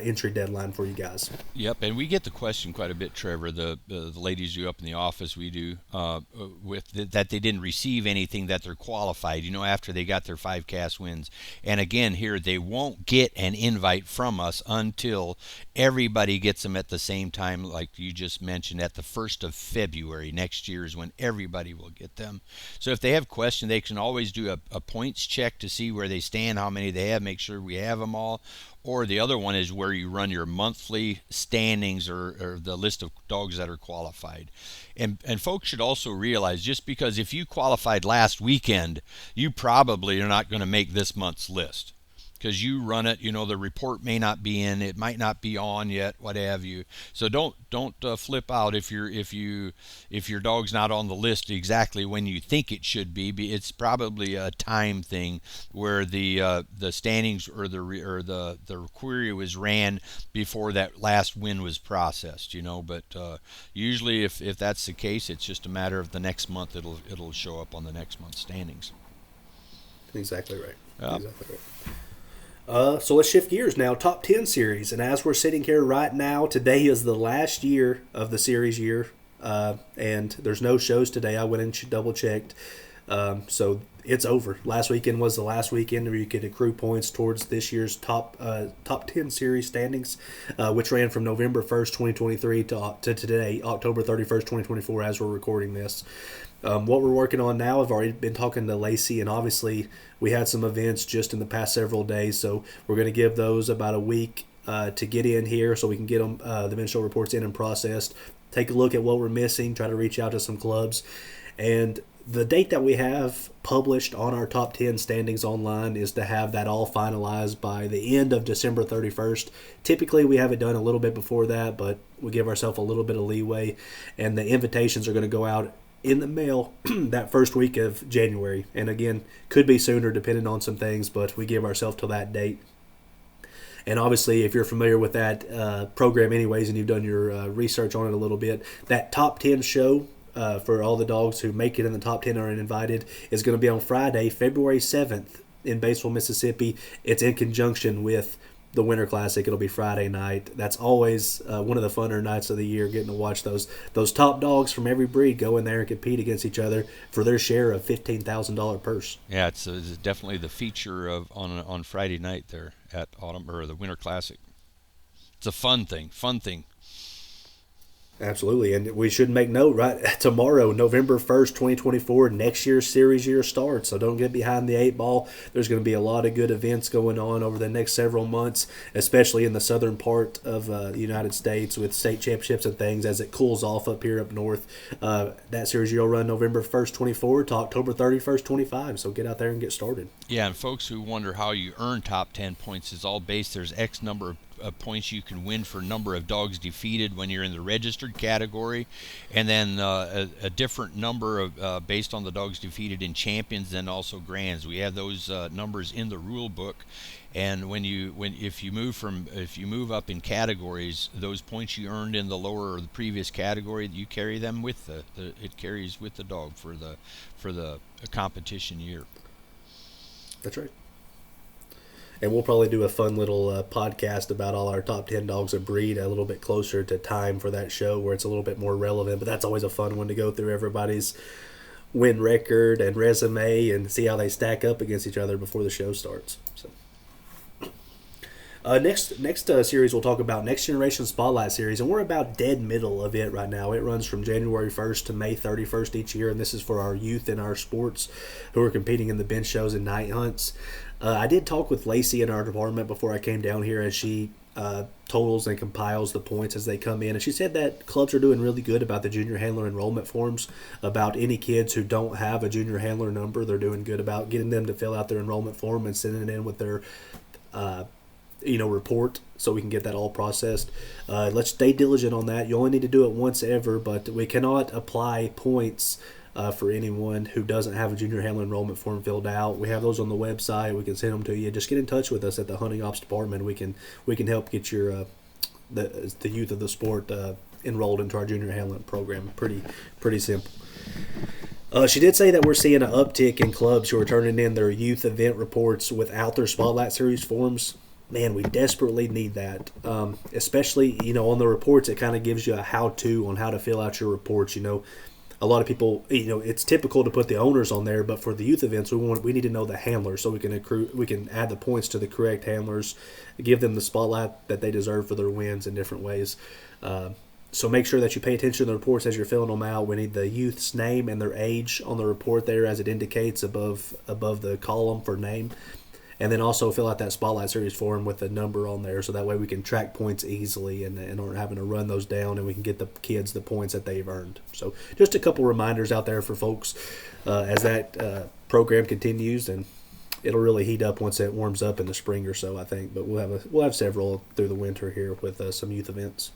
entry deadline for you guys. Yep, and we get the question quite a bit, Trevor. The ladies do up in the office, we do, that they didn't receive anything, that they're qualified, after they got their 5 cast wins. And again, here, they won't get an invite from us until everybody gets them at the same time, like you just mentioned, at the 1st of February. Next year is when everybody will get them. So if they have questions, they can always do a points check to see where they stand, how many they have, make sure we have them all. Or the other one is where you run your monthly standings or the list of dogs that are qualified. And folks should also realize, just because if you qualified last weekend, you probably are not going to make this month's list. Because you run it, the report may not be in, it might not be on yet, what have you. So don't flip out if your dog's not on the list exactly when you think it should be. It's probably a time thing where the standings or the query was ran before that last win was processed. But usually if that's the case, it's just a matter of the next month it'll show up on the next month's standings. Exactly right. Exactly right. So let's shift gears now. Top 10 series. And as we're sitting here right now, today is the last year of the series year. And there's no shows today. I went and double checked. So it's over. Last weekend was the last weekend where you could accrue points towards this year's top 10 series standings, which ran from November 1st, 2023 to today, October 31st, 2024, as we're recording this. What we're working on now, I've already been talking to Lacey, and obviously we had some events just in the past several days, so we're going to give those about a week to get in here so we can get them, the event show reports in and processed, take a look at what we're missing, try to reach out to some clubs. And the date that we have published on our top 10 standings online is to have that all finalized by the end of December 31st. Typically, we have it done a little bit before that, but we give ourselves a little bit of leeway, and the invitations are going to go out in the mail that first week of January. And again, could be sooner depending on some things, but we give ourselves till that date. And obviously, if you're familiar with that program anyways, and you've done your research on it a little bit, that top 10 show for all the dogs who make it in the top 10 are invited is going to be on Friday, February 7th in Batesville, Mississippi. It's in conjunction with the Winter Classic. It'll be Friday night. That's always one of the funner nights of the year, getting to watch those top dogs from every breed go in there and compete against each other for their share of $15,000 purse. Yeah, it's definitely the feature of on Friday night there at the Winter Classic. It's a fun thing. Absolutely, and we should make note, right? Tomorrow, November 1st, 2024, next year's series year starts, so don't get behind the eight ball. There's going to be a lot of good events going on over the next several months, especially in the southern part of the United States with state championships and things as it cools off up here up north. That series year will run November 1st, 24 to October 31st, 25, so get out there and get started. Yeah, and folks who wonder how you earn top 10 points is all based. There's X number of points you can win for number of dogs defeated when you're in the registered category, and then a different number of based on the dogs defeated in champions and also grands. We have those numbers in the rule book, and if you move up in categories, those points you earned in the lower or the previous category, you carry them with it carries with the dog for the competition year. That's right. And we'll probably do a fun little podcast about all our top 10 dogs of breed a little bit closer to time for that show where it's a little bit more relevant. But that's always a fun one to go through everybody's win record and resume and see how they stack up against each other before the show starts. So, next series we'll talk about Next Generation Spotlight Series, and we're about dead middle of it right now. It runs from January 1st to May 31st each year, and this is for our youth in our sports who are competing in the bench shows and night hunts. I did talk with Lacey in our department before I came down here as she totals and compiles the points as they come in. And she said that clubs are doing really good about the junior handler enrollment forms, about any kids who don't have a junior handler number. They're doing good about getting them to fill out their enrollment form and sending it in with their report so we can get that all processed. Let's stay diligent on that. You only need to do it once ever, but we cannot apply points for anyone who doesn't have a junior handler enrollment form filled out. We have those on the website. We can send them to you. Just get in touch with us at the hunting ops department. We can help get your the youth of the sport enrolled into our junior handler program. Pretty simple. She did say that we're seeing an uptick in clubs who are turning in their youth event reports without their Spotlight Series forms. Man, we desperately need that, especially on the reports. It kind of gives you a how-to on how to fill out your reports. A lot of people, it's typical to put the owners on there, but for the youth events, we need to know the handlers so we can add the points to the correct handlers, give them the spotlight that they deserve for their wins in different ways. So make sure that you pay attention to the reports as you're filling them out. We need the youth's name and their age on the report there as it indicates above the column for name. And then also fill out that Spotlight Series form with the number on there so that way we can track points easily and aren't having to run those down, and we can get the kids the points that they've earned. So just a couple reminders out there for folks as that program continues, and it'll really heat up once it warms up in the spring or so, I think. But we'll have several through the winter here with some youth events.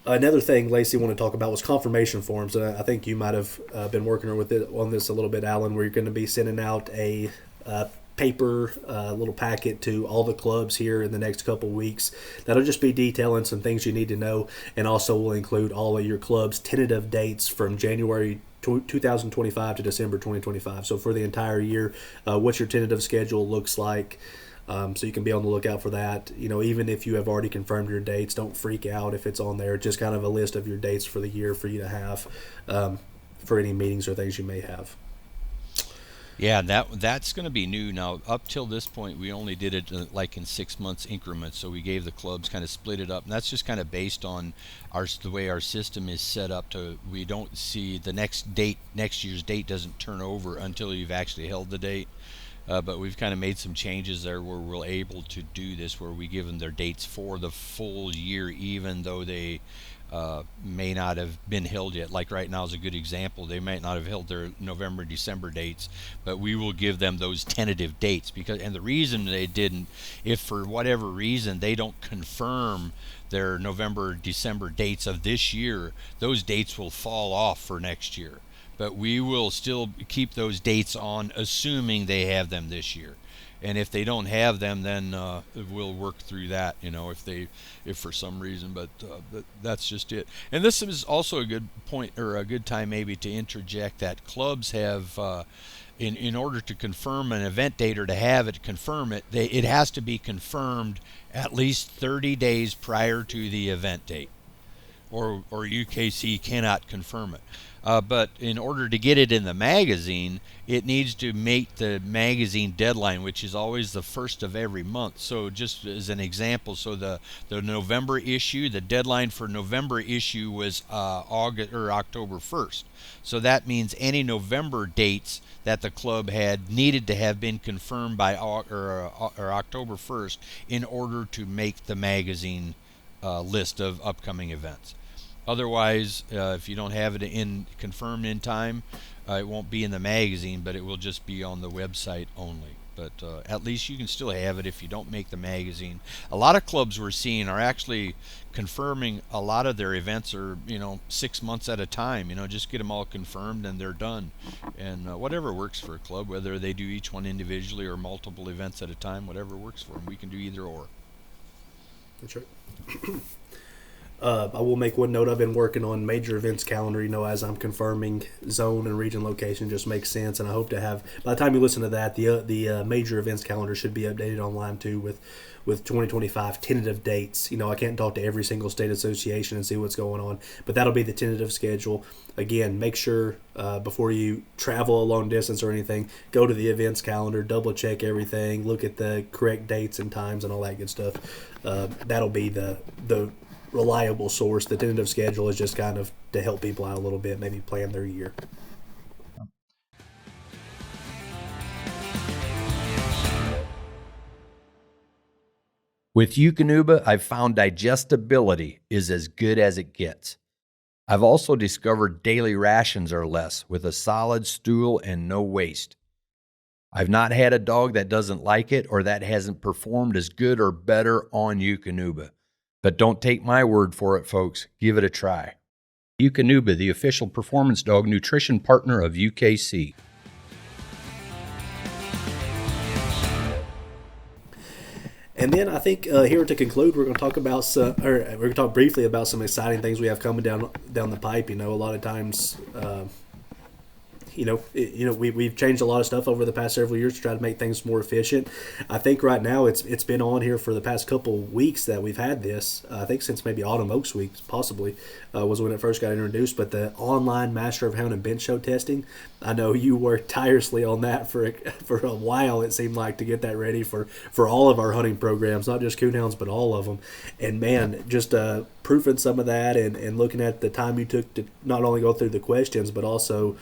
Another thing Lacey wanted to talk about was confirmation forms, and I think you might have been working on this a little bit, Alan, where you're going to be sending out a paper little packet to all the clubs here in the next couple weeks. That'll just be detailing some things you need to know, and also will include all of your club's tentative dates from January 2025 to December 2025. So for the entire year, what your tentative schedule looks like. So you can be on the lookout for that. Even if you have already confirmed your dates, don't freak out if it's on there. Just kind of a list of your dates for the year for you to have for any meetings or things you may have. Yeah, that's going to be new now. Up till this point, we only did it like in 6 months increments. So we gave the clubs kind of split it up, and that's just kind of based on the way our system is set up. We don't see the next year's date doesn't turn over until you've actually held the date. But we've kind of made some changes there where we're able to do this, where we give them their dates for the full year, even though they may not have been held yet. Like right now is a good example. They might not have held their November, December dates, but we will give them those tentative dates. And the reason they didn't, if for whatever reason they don't confirm their November, December dates of this year, those dates will fall off for next year. But we will still keep those dates on, assuming they have them this year. And if they don't have them, then we'll work through that, if for some reason. But that's just it. And this is also a good point, or a good time maybe to interject that clubs have, in order to confirm an event date or to have it confirm it, it has to be confirmed at least 30 days prior to the event date, or UKC cannot confirm it. But in order to get it in the magazine, it needs to make the magazine deadline, which is always the first of every month. So just as an example, so the November issue, the deadline for November issue was August or October 1st. So that means any November dates that the club had needed to have been confirmed by October 1st in order to make the magazine list of upcoming events. Otherwise, if you don't have it confirmed in time, it won't be in the magazine, but it will just be on the website only. But at least you can still have it if you don't make the magazine. A lot of clubs we're seeing are actually confirming a lot of their events are 6 months at a time. Just get them all confirmed and they're done. And whatever works for a club, whether they do each one individually or multiple events at a time, whatever works for them, we can do either or. That's right. I will make one note. I've been working on major events calendar, as I'm confirming zone and region location. Just makes sense, and I hope to have, by the time you listen to that, the major events calendar should be updated online too with 2025 tentative dates. I can't talk to every single state association and see what's going on, but that'll be the tentative schedule. Again, make sure before you travel a long distance or anything, go to the events calendar, double check everything, look at the correct dates and times and all that good stuff. That'll be the reliable source. The tentative schedule is just kind of to help people out a little bit, maybe plan their year. With Eukanuba, I've found digestibility is as good as it gets. I've also discovered daily rations are less, with a solid stool and no waste. I've not had a dog that doesn't like it or that hasn't performed as good or better on Eukanuba. But don't take my word for it, folks. Give it a try. Eukanuba, the official performance dog nutrition partner of UKC. And then I think here to conclude, we're going to talk about we're going to talk briefly about some exciting things we have coming down the pipe. A lot of times, we've changed a lot of stuff over the past several years to try to make things more efficient. I think right now it's been on here for the past couple weeks that we've had this. I think since maybe Autumn Oaks Week, possibly, was when it first got introduced. But the online Master of Hound and Bench Show testing, I know you worked tirelessly on that for a while, it seemed like, to get that ready for all of our hunting programs, not just Coonhounds, but all of them. And man, just proofing some of that and looking at the time you took to not only go through the questions, but also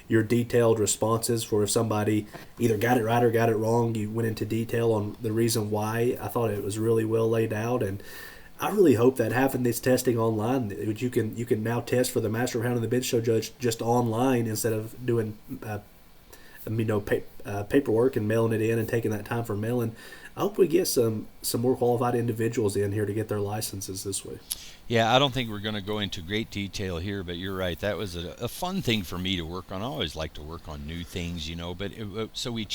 your detailed responses for if somebody either got it right or got it wrong. You went into detail on the reason why. I thought it was really well laid out, and I really hope that having this testing online, you can now test for the Master of Hound and the Bench Show judge just online instead of doing paperwork and mailing it in and taking that time for mailing. I hope we get some more qualified individuals in here to get their licenses this way. Yeah, I don't think we're going to go into great detail here, but you're right. That was a fun thing for me to work on. I always like to work on new things, but so we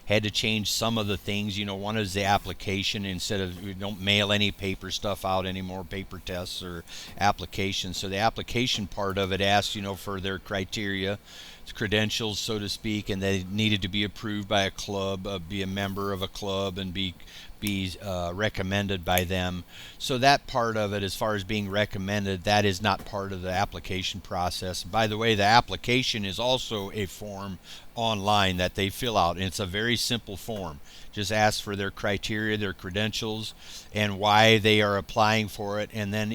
had to change some of the things. One is the application. We don't mail any paper stuff out anymore, paper tests or applications. So the application part of it asks, for their criteria, credentials, so to speak, and they needed to be approved by a club, be a member of a club, and be recommended by them. So that part of it, as far as being recommended, that is not part of the application process. By the way, the application is also a form online that they fill out, and it's a very simple form. Just ask for their criteria, their credentials, and why they are applying for it, and then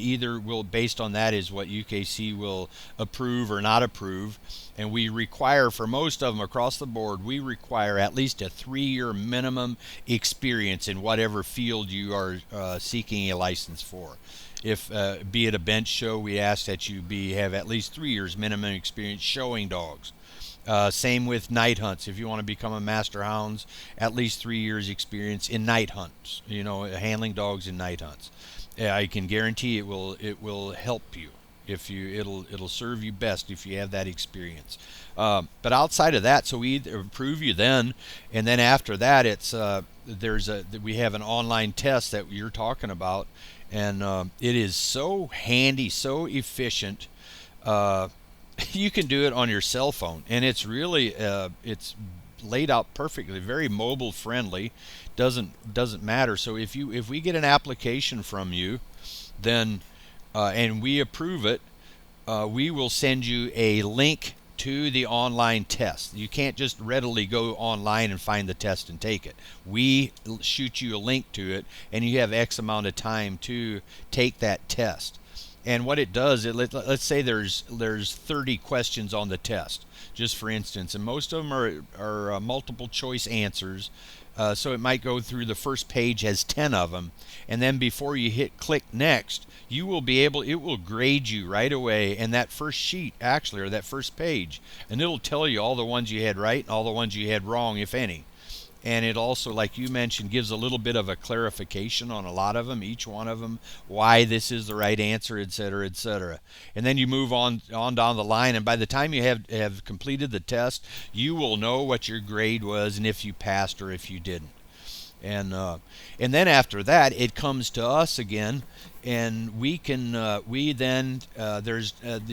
based on that is what UKC will approve or not approve. And we require, for most of them across the board, we require at least a 3-year minimum experience in whatever field you are seeking a license for. If be it a bench show, we ask that you have at least 3 years minimum experience showing dogs. Same with night hunts. If you want to become a Master Hounds, at least 3 years experience in night hunts, handling dogs in night hunts. I can guarantee it will help you. It'll serve you best if you have that experience. But outside of that, so we approve you then, and then after that, it's we have an online test that you're talking about, and it is so handy, so efficient. You can do it on your cell phone, and it's really it's laid out perfectly, very mobile friendly. Doesn't matter. So if we get an application from you, then and we approve it, we will send you a link to the online test. You can't just readily go online and find the test and take it. We shoot you a link to it, and you have X amount of time to take that test. And what it does, let's say there's 30 questions on the test, just for instance, and most of them are multiple choice answers. So it might go through the first page has 10 of them, and then before you hit click next, it will grade you right away in that first sheet, actually, or that first page, and it'll tell you all the ones you had right and all the ones you had wrong, if any. And it also, like you mentioned, gives a little bit of a clarification on a lot of them, each one of them, why this is the right answer, et cetera, et cetera. And then you move on down the line, and by the time you have completed the test, you will know what your grade was and if you passed or if you didn't. And then after that, it comes to us again, and the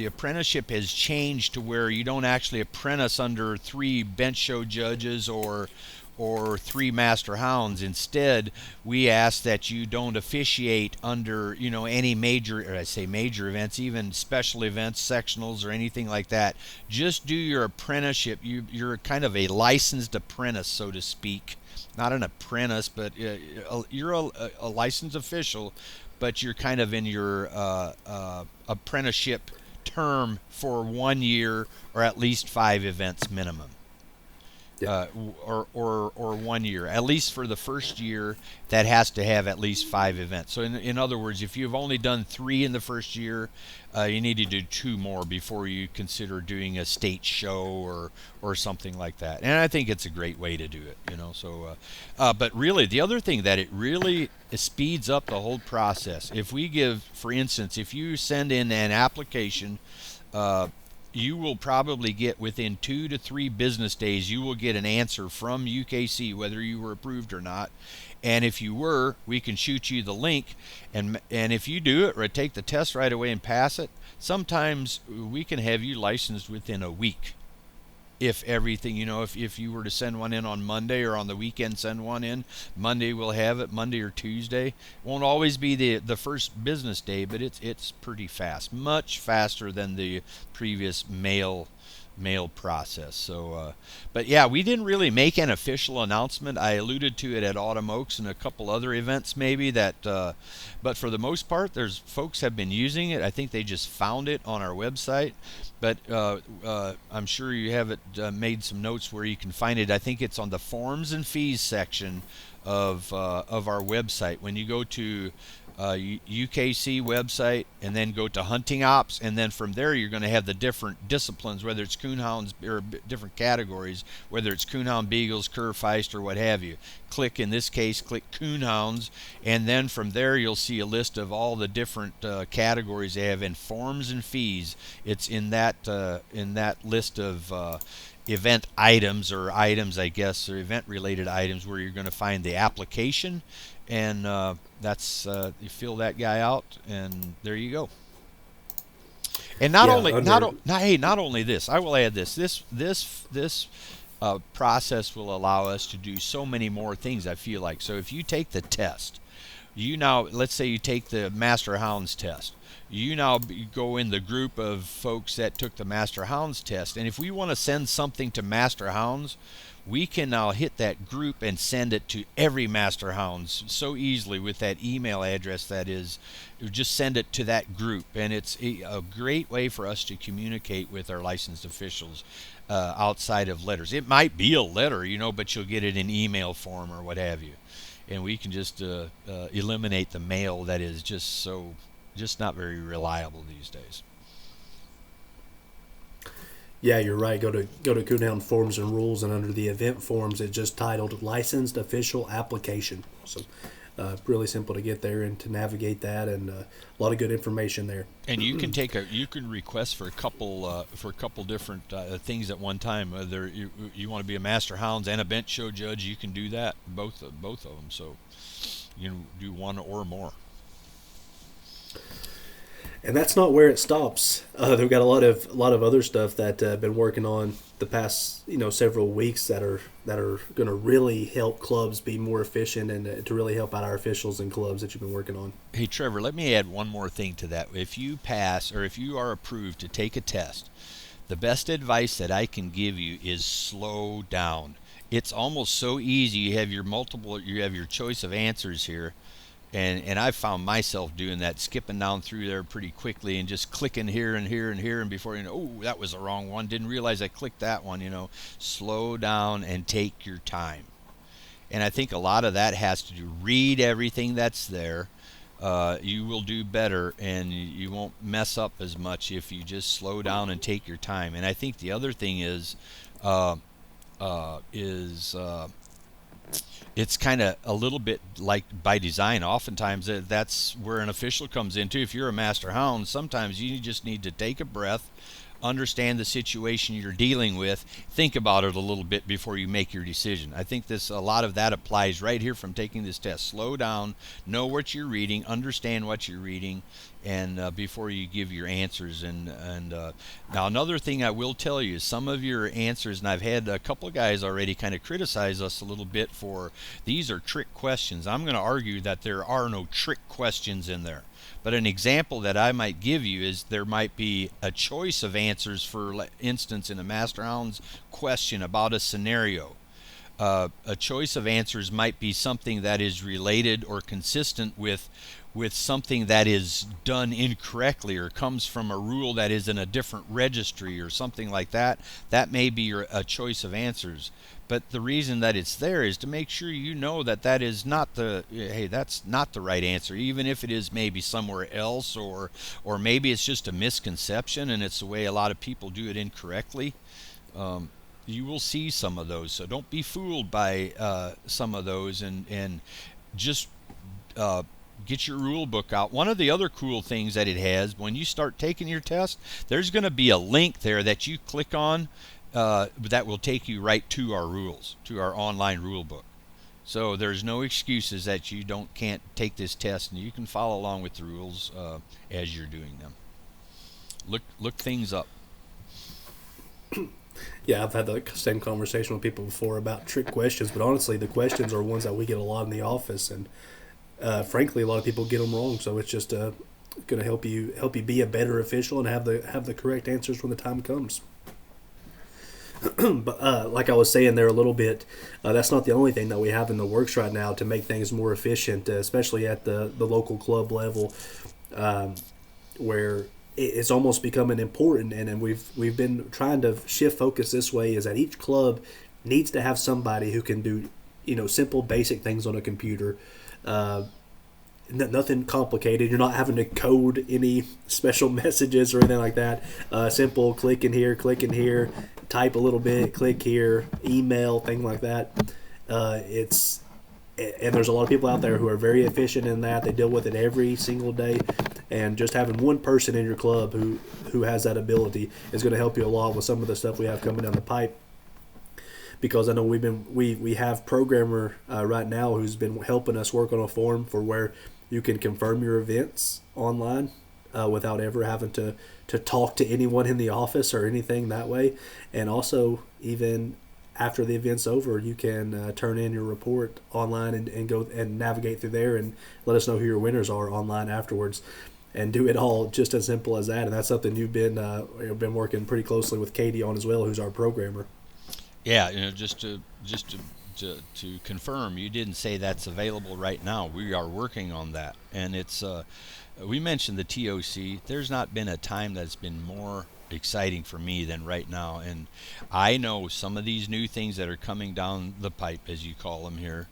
apprenticeship has changed to where you don't actually apprentice under 3 bench show judges or 3 master hounds. Instead, we ask that you don't officiate under any major events, even special events, sectionals, or anything like that. Just do your apprenticeship. You're kind of a licensed apprentice, so to speak. Not an apprentice, but you're a licensed official, but you're kind of in your apprenticeship term for 1 year or at least 5 events minimum. Or 1 year, at least for the first year. That has to have at least 5 events. So in other words, if you've only done 3 in the first year, you need to do 2 more before you consider doing a state show or something like that. And I think it's a great way to do it, So, but really, the other thing that it really speeds up the whole process. If we give, for instance, if you send in an application, you will probably get within 2 to 3 business days, you will get an answer from UKC whether you were approved or not. And if you were, we can shoot you the link, and if you do it or take the test right away and pass it, sometimes we can have you licensed within a week. If everything, if you were to send one in on Monday or on the weekend send one in, Monday we'll have it, Monday or Tuesday. Won't always be the first business day, but it's pretty fast, much faster than the previous mail process. So, but yeah, we didn't really make an official announcement. I alluded to it at Autumn Oaks and a couple other events maybe that, but for the most part, folks have been using it. I think they just found it on our website. But I'm sure you have it made some notes where you can find it. I think it's on the forms and fees section of our website. When you go to UKC website and then go to hunting ops, and then from there you're going to have the different disciplines, whether it's coonhounds or different categories, whether it's coonhound, beagles, cur, feist, or what have you. In this case, click coonhounds, and then from there you'll see a list of all the different categories they have in forms and fees. It's in that list of event items, I guess, or event related items, where you're going to find the application, and that's you fill that guy out, and there you go. And not only this, I will add this process will allow us to do so many more things, I feel like. So if you take the test, let's say you take the Master Hounds test, you now go in the group of folks that took the Master Hounds test, and if we want to send something to Master Hounds, we can now hit that group and send it to every Master Hounds so easily with that email address. That is, just send it to that group, and it's a great way for us to communicate with our licensed officials outside of letters. It might be a letter, but you'll get it in email form or what have you, and we can just eliminate the mail that is just not very reliable these days. Yeah, you're right. Go to Coonhound Forms and Rules, and under the event forms, it's just titled Licensed Official Application. So really simple to get there and to navigate that, and a lot of good information there. And you can request for a couple different things at one time. Whether you want to be a Master Hounds and a bench show judge, you can do that, both of them. So you can do one or more. And that's not where it stops. They've got a lot of other stuff that I've been working on the past several weeks that are going to really help clubs be more efficient and to really help out our officials and clubs that you've been working on. Hey, Trevor, let me add one more thing to that. If you pass or if you are approved to take a test, the best advice that I can give you is slow down. It's almost so easy. You have your choice of answers here. And I've found myself doing that, skipping down through there pretty quickly and just clicking here and here and here, and before you know, oh, that was the wrong one. Didn't realize I clicked that one. Slow down and take your time. And I think a lot of that has to do, read everything that's there. You will do better, and you won't mess up as much if you just slow down and take your time. And I think the other thing is it's kind of a little bit like by design. Oftentimes that's where an official comes into. If you're a master hound, sometimes you just need to take a breath, understand the situation you're dealing with, think about it a little bit before you make your decision. I think a lot of that applies right here from taking this test. Slow down, know what you're reading, understand what you're reading, and before you give your answers. And now another thing I will tell you is some of your answers, and I've had a couple of guys already kind of criticize us a little bit for these are trick questions. I'm going to argue that there are no trick questions in there. But an example that I might give you is there might be a choice of answers. For instance, in a Master Hounds question about a scenario, a choice of answers might be something that is related or consistent with something that is done incorrectly or comes from a rule that is in a different registry or something like that. That may be a choice of answers. But the reason that it's there is to make sure you know that is not that's not the right answer, even if it is maybe somewhere else, or maybe it's just a misconception and it's the way a lot of people do it incorrectly. You will see some of those, so don't be fooled by some of those, and just get your rule book out. One of the other cool things that it has, when you start taking your test, there's going to be a link there that you click on that will take you right to our rules, to our online rule book. So there's no excuses that you can't take this test, and you can follow along with the rules as you're doing them. Look things up. Yeah, I've had the same conversation with people before about trick questions, but honestly, the questions are ones that we get a lot in the office, and frankly, a lot of people get them wrong. So it's just going to help you be a better official and have the correct answers when the time comes. But like I was saying there a little bit, that's not the only thing that we have in the works right now to make things more efficient, especially at the local club level, where it's almost becoming important. And we've been trying to shift focus this way, is that each club needs to have somebody who can do simple basic things on a computer. Nothing complicated. You're not having to code any special messages or anything like that. Simple click in here, type a little bit, click here, email, thing like that. And there's a lot of people out there who are very efficient in that. They deal with it every single day, and just having one person in your club who has that ability is going to help you a lot with some of the stuff we have coming down the pipe. Because I know we have programmer right now who's been helping us work on a form for where you can confirm your events online without ever having to talk to anyone in the office or anything that way. And also, even after the event's over, you can turn in your report online and go and navigate through there and let us know who your winners are online afterwards, and do it all just as simple as that. And that's something you've been working pretty closely with Katie on as well, who's our programmer. Yeah, just to confirm, you didn't say that's available right now. We are working on that, and it's we mentioned the TOC. There's not been a time that's been more exciting for me than right now, and I know some of these new things that are coming down the pipe, as you call them here.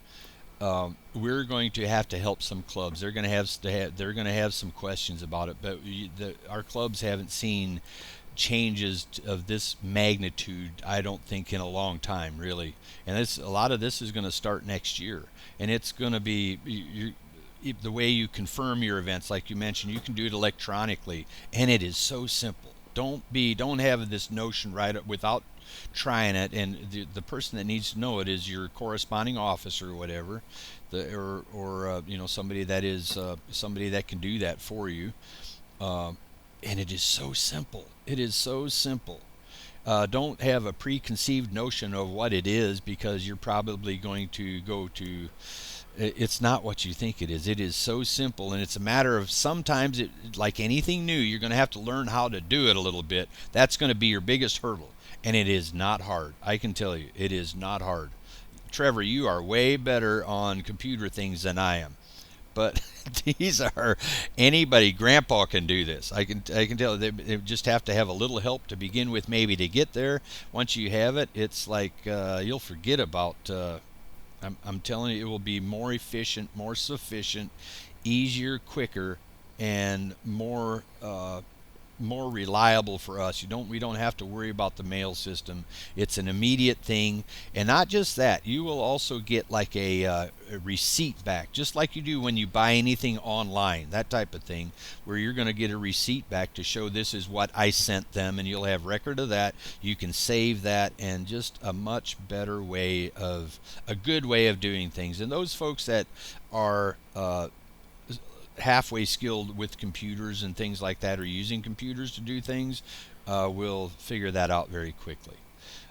We're going to have to help some clubs. They're going to have some questions about it, but our clubs haven't seen changes of this magnitude, I don't think, in a long time, really. And a lot of this is going to start next year, and it's going to be the way you confirm your events. Like you mentioned, you can do it electronically, and it is so simple. Don't have this notion right up without trying it, and the person that needs to know it is your corresponding officer or whatever, somebody that can do that for you. And it is so simple. It is so simple. Don't have a preconceived notion of what it is, because you're probably going to go to, it's not what you think it is. It is so simple, and it's a matter of sometimes, like anything new, you're going to have to learn how to do it a little bit. That's going to be your biggest hurdle, and it is not hard. I can tell you, it is not hard. Trevor, you are way better on computer things than I am. But these are, anybody, grandpa can do this. I can tell they just have to have a little help to begin with, maybe to get there. Once you have it, it's like you'll forget about. I'm telling you, it will be more efficient, more sufficient, easier, quicker, and more reliable for us. We don't have to worry about the mail system. It's an immediate thing. And not just that, you will also get like a receipt back, just like you do when you buy anything online, that type of thing, where you're going to get a receipt back to show this is what I sent them, and you'll have record of that. You can save that, and just a much better way of, a good way of doing things. And those folks that are halfway skilled with computers and things like that, or using computers to do things, will figure that out very quickly.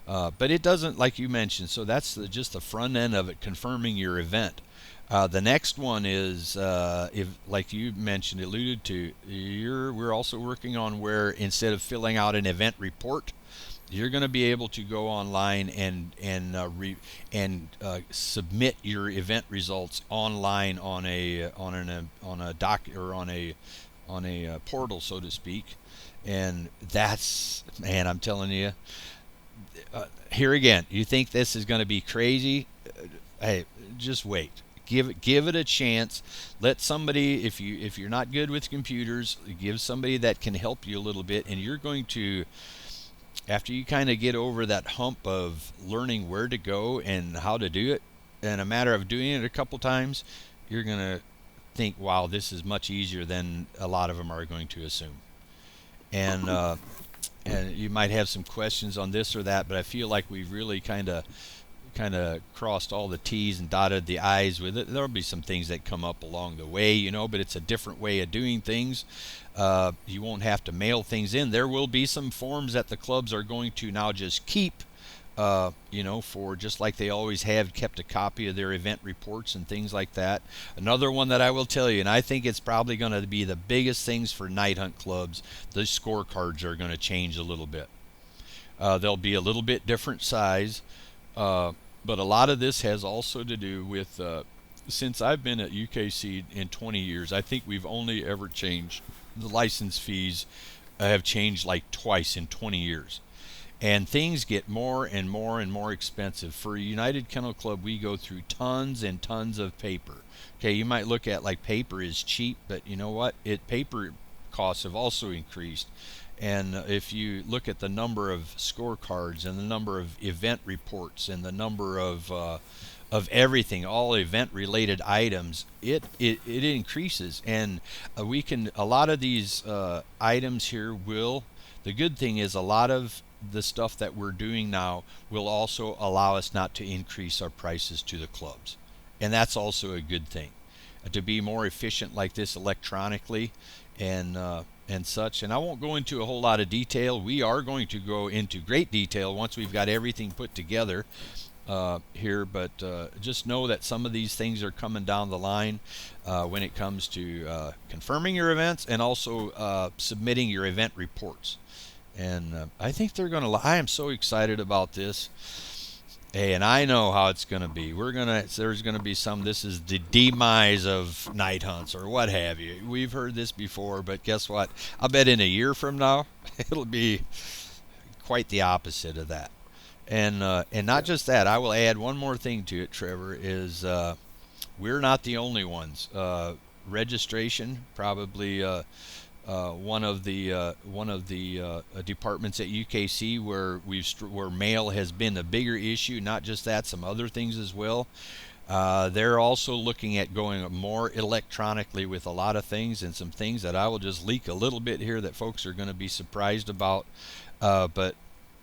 But it doesn't, like you mentioned, so that's just the front end of it, confirming your event. The next one is, if, like you mentioned, alluded to, we're also working on where, instead of filling out an event report, you're going to be able to go online and submit your event results online on a doc, or on a portal, so to speak. And that's, man, I'm telling you, here again, you think this is going to be crazy? Hey, just wait. Give it a chance. Let somebody, if you're not good with computers, give somebody that can help you a little bit, and you're going to, after you kind of get over that hump of learning where to go and how to do it, in a matter of doing it a couple times, you're going to think, wow, this is much easier than a lot of them are going to assume. And you might have some questions on this or that, but I feel like we've really kind of crossed all the T's and dotted the I's with it. There'll be some things that come up along the way, but it's a different way of doing things. You won't have to mail things in. There will be some forms that the clubs are going to now just keep, for, just like they always have kept a copy of their event reports and things like that. Another one that I will tell you, and I think it's probably going to be the biggest things for night hunt clubs, the scorecards are going to change a little bit. They'll be a little bit different size, but a lot of this has also to do with, since I've been at UKC in 20 years, I think we've only ever changed, the license fees have changed like twice in 20 years. And things get more and more and more expensive. For United Kennel Club, we go through tons and tons of paper. Okay, you might look at like paper is cheap, but you know what? Paper costs have also increased. And if you look at the number of scorecards and the number of event reports and the number of everything, all event-related items, it increases. And a lot of these items here will. The good thing is, a lot of the stuff that we're doing now will also allow us not to increase our prices to the clubs, and that's also a good thing. To be more efficient like this electronically, and such. And I won't go into a whole lot of detail. We are going to go into great detail once we've got everything put together here, but just know that some of these things are coming down the line when it comes to confirming your events, and also submitting your event reports. And I think they're going to, I am so excited about this. Hey, and I know how it's going to be. There's going to be this is the demise of night hunts or what have you. We've heard this before, but guess what? I bet in a year from now, it'll be quite the opposite of that. And not just that, I will add one more thing to it, Trevor, is we're not the only ones. Registration, probably one of the departments at UKC where mail has been a bigger issue. Not just that, some other things as well. They're also looking at going more electronically with a lot of things, and some things that I will just leak a little bit here that folks are going to be surprised about. But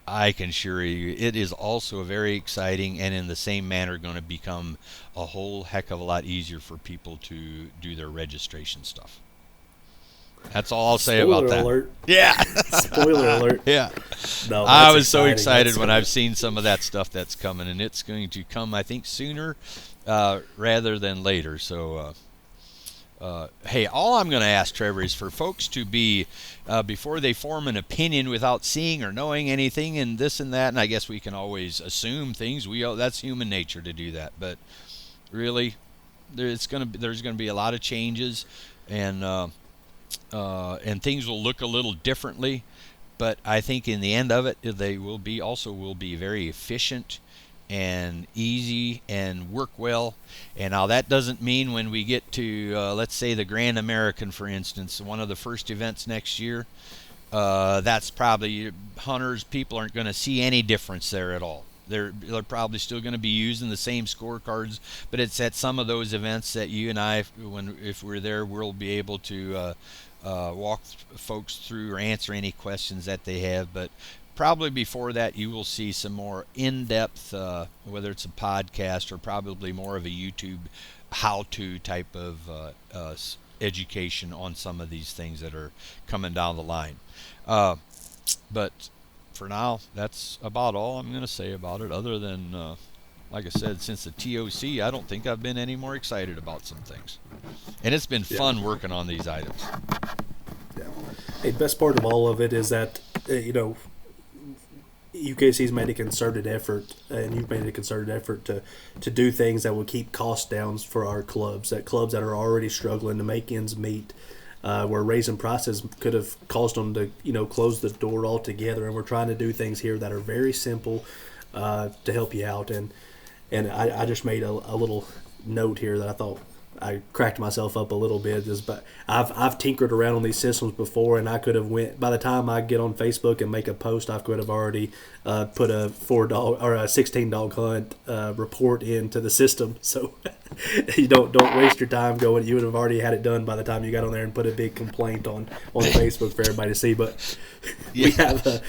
I can assure you it is also very exciting, and in the same manner going to become a whole heck of a lot easier for people to do their registration stuff. That's all I'll say about that. Alert. Yeah. Spoiler alert. Yeah. No, I was so excited That's when I've seen some of that stuff that's coming, and it's going to come, I think, sooner rather than later. So, hey, all I'm going to ask, Trevor, is for folks to be, before they form an opinion without seeing or knowing anything and this and that, and I guess we can always assume things. That's human nature to do that. But really, there's going to be a lot of changes, and things will look a little differently. But I think in the end of it, they will be very efficient and easy and work well. And now that doesn't mean when we get to, let's say, the Grand American, for instance, one of the first events next year, that's probably hunters, people aren't going to see any difference there at all. They're probably still going to be using the same scorecards, but it's at some of those events that you and I, if we're there, we'll be able to walk folks through or answer any questions that they have. But probably before that, you will see some more in-depth, whether it's a podcast or probably more of a YouTube how-to type of education on some of these things that are coming down the line. But for now, that's about all I'm going to say about it, other than, like I said, since the TOC, I don't think I've been any more excited about some things. And it's been fun working on these items. Yeah. Hey, best part of all of it is that, UKC's made a concerted effort, and you've made a concerted effort to do things that will keep costs down for our clubs that are already struggling to make ends meet. Where raising prices could have caused them to, close the door altogether. And we're trying to do things here that are very simple to help you out. And I just made a little note here that I thought I cracked myself up a little bit. But I've tinkered around on these systems before, and I could have by the time I get on Facebook and make a post, I could have already put a 4-dog or a 16-dog hunt report into the system. So you don't waste your time going. You would have already had it done by the time you got on there and put a big complaint on Facebook for everybody to see. But we have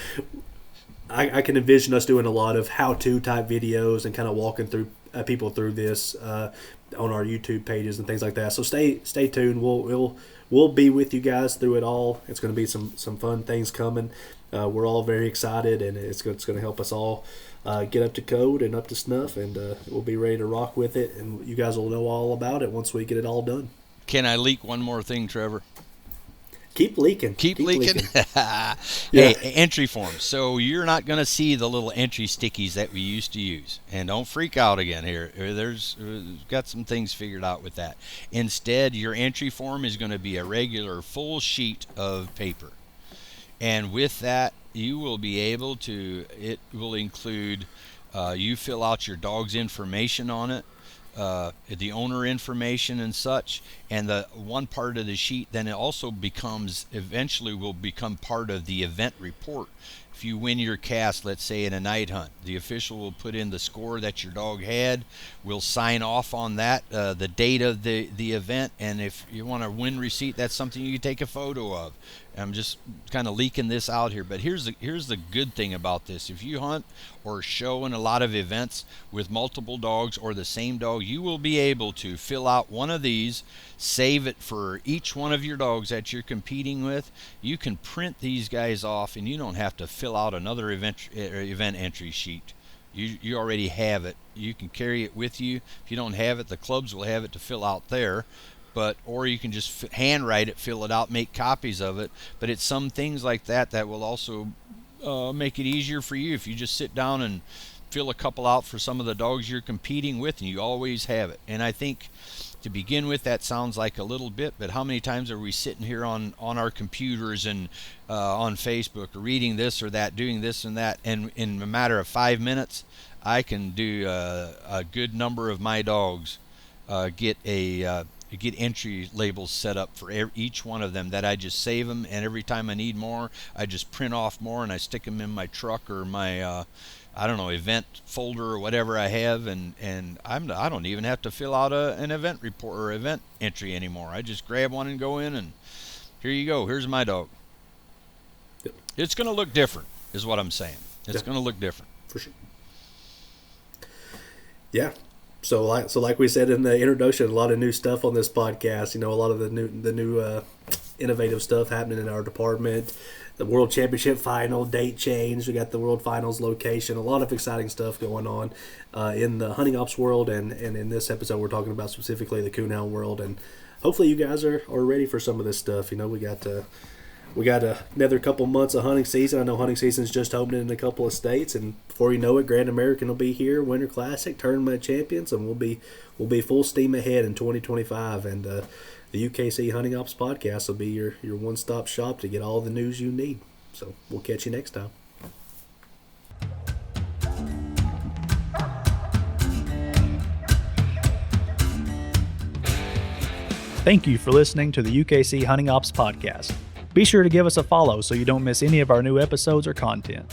I can envision us doing a lot of how-to type videos and kind of walking through people through this on our YouTube pages and things like that. So stay tuned. We'll be with you guys through it all. It's going to be some fun things coming. We're all very excited, and it's going to help us all get up to code and up to snuff, and we'll be ready to rock with it. And you guys will know all about it once we get it all done. Can I leak one more thing, Trevor? Keep leaking. Keep leaking. Hey, entry forms. So you're not going to see the little entry stickies that we used to use. And don't freak out again here. There's got some things figured out with that. Instead, your entry form is going to be a regular full sheet of paper. And with that, you will be able to, it will include, you fill out your dog's information on it, the owner information and such, and the one part of the sheet then it also eventually will become part of the event report. If you win your cast, let's say in a night hunt, the official will put in the score that your dog had, will sign off on that, the date of the event, and if you want a win receipt, that's something you can take a photo of. I'm just kind of leaking this out here, but here's the good thing about this. If you hunt or show in a lot of events with multiple dogs or the same dog, you will be able to fill out one of these, save it for each one of your dogs that you're competing with. You can print these guys off, and you don't have to fill out another event entry sheet. You already have it. You can carry it with you. If you don't have it, the clubs will have it to fill out there. Or you can just handwrite it, fill it out, make copies of it. But it's some things like that will also make it easier for you if you just sit down and fill a couple out for some of the dogs you're competing with, and you always have it. And I think to begin with, that sounds like a little bit, but how many times are we sitting here on our computers and on Facebook, or reading this or that, doing this and that, and in a matter of 5 minutes, I can do a good number of my dogs get entry labels set up for each one of them, that I just save them, and every time I need more, I just print off more and I stick them in my truck or my event folder or whatever I have, and I don't even have to fill out an event report or event entry anymore. I just grab one and go in, and here you go. Here's my dog. Yep. It's going to look different, is what I'm saying. It's going to look different. For sure. Yeah. So like we said in the introduction, a lot of new stuff on this podcast. A lot of the new innovative stuff happening in our department. The World Championship final date change. We got the World Finals location. A lot of exciting stuff going on in the hunting ops world, and in this episode we're talking about specifically the Coonhound world. And hopefully you guys are ready for some of this stuff. You know, we got another couple months of hunting season. I know hunting season's just opening in a couple of states, and before you know it, Grand American will be here, Winter Classic, Tournament of Champions, and we'll be full steam ahead in 2025. And the UKC Hunting Ops Podcast will be your one-stop shop to get all the news you need. So we'll catch you next time. Thank you for listening to the UKC Hunting Ops Podcast. Be sure to give us a follow so you don't miss any of our new episodes or content.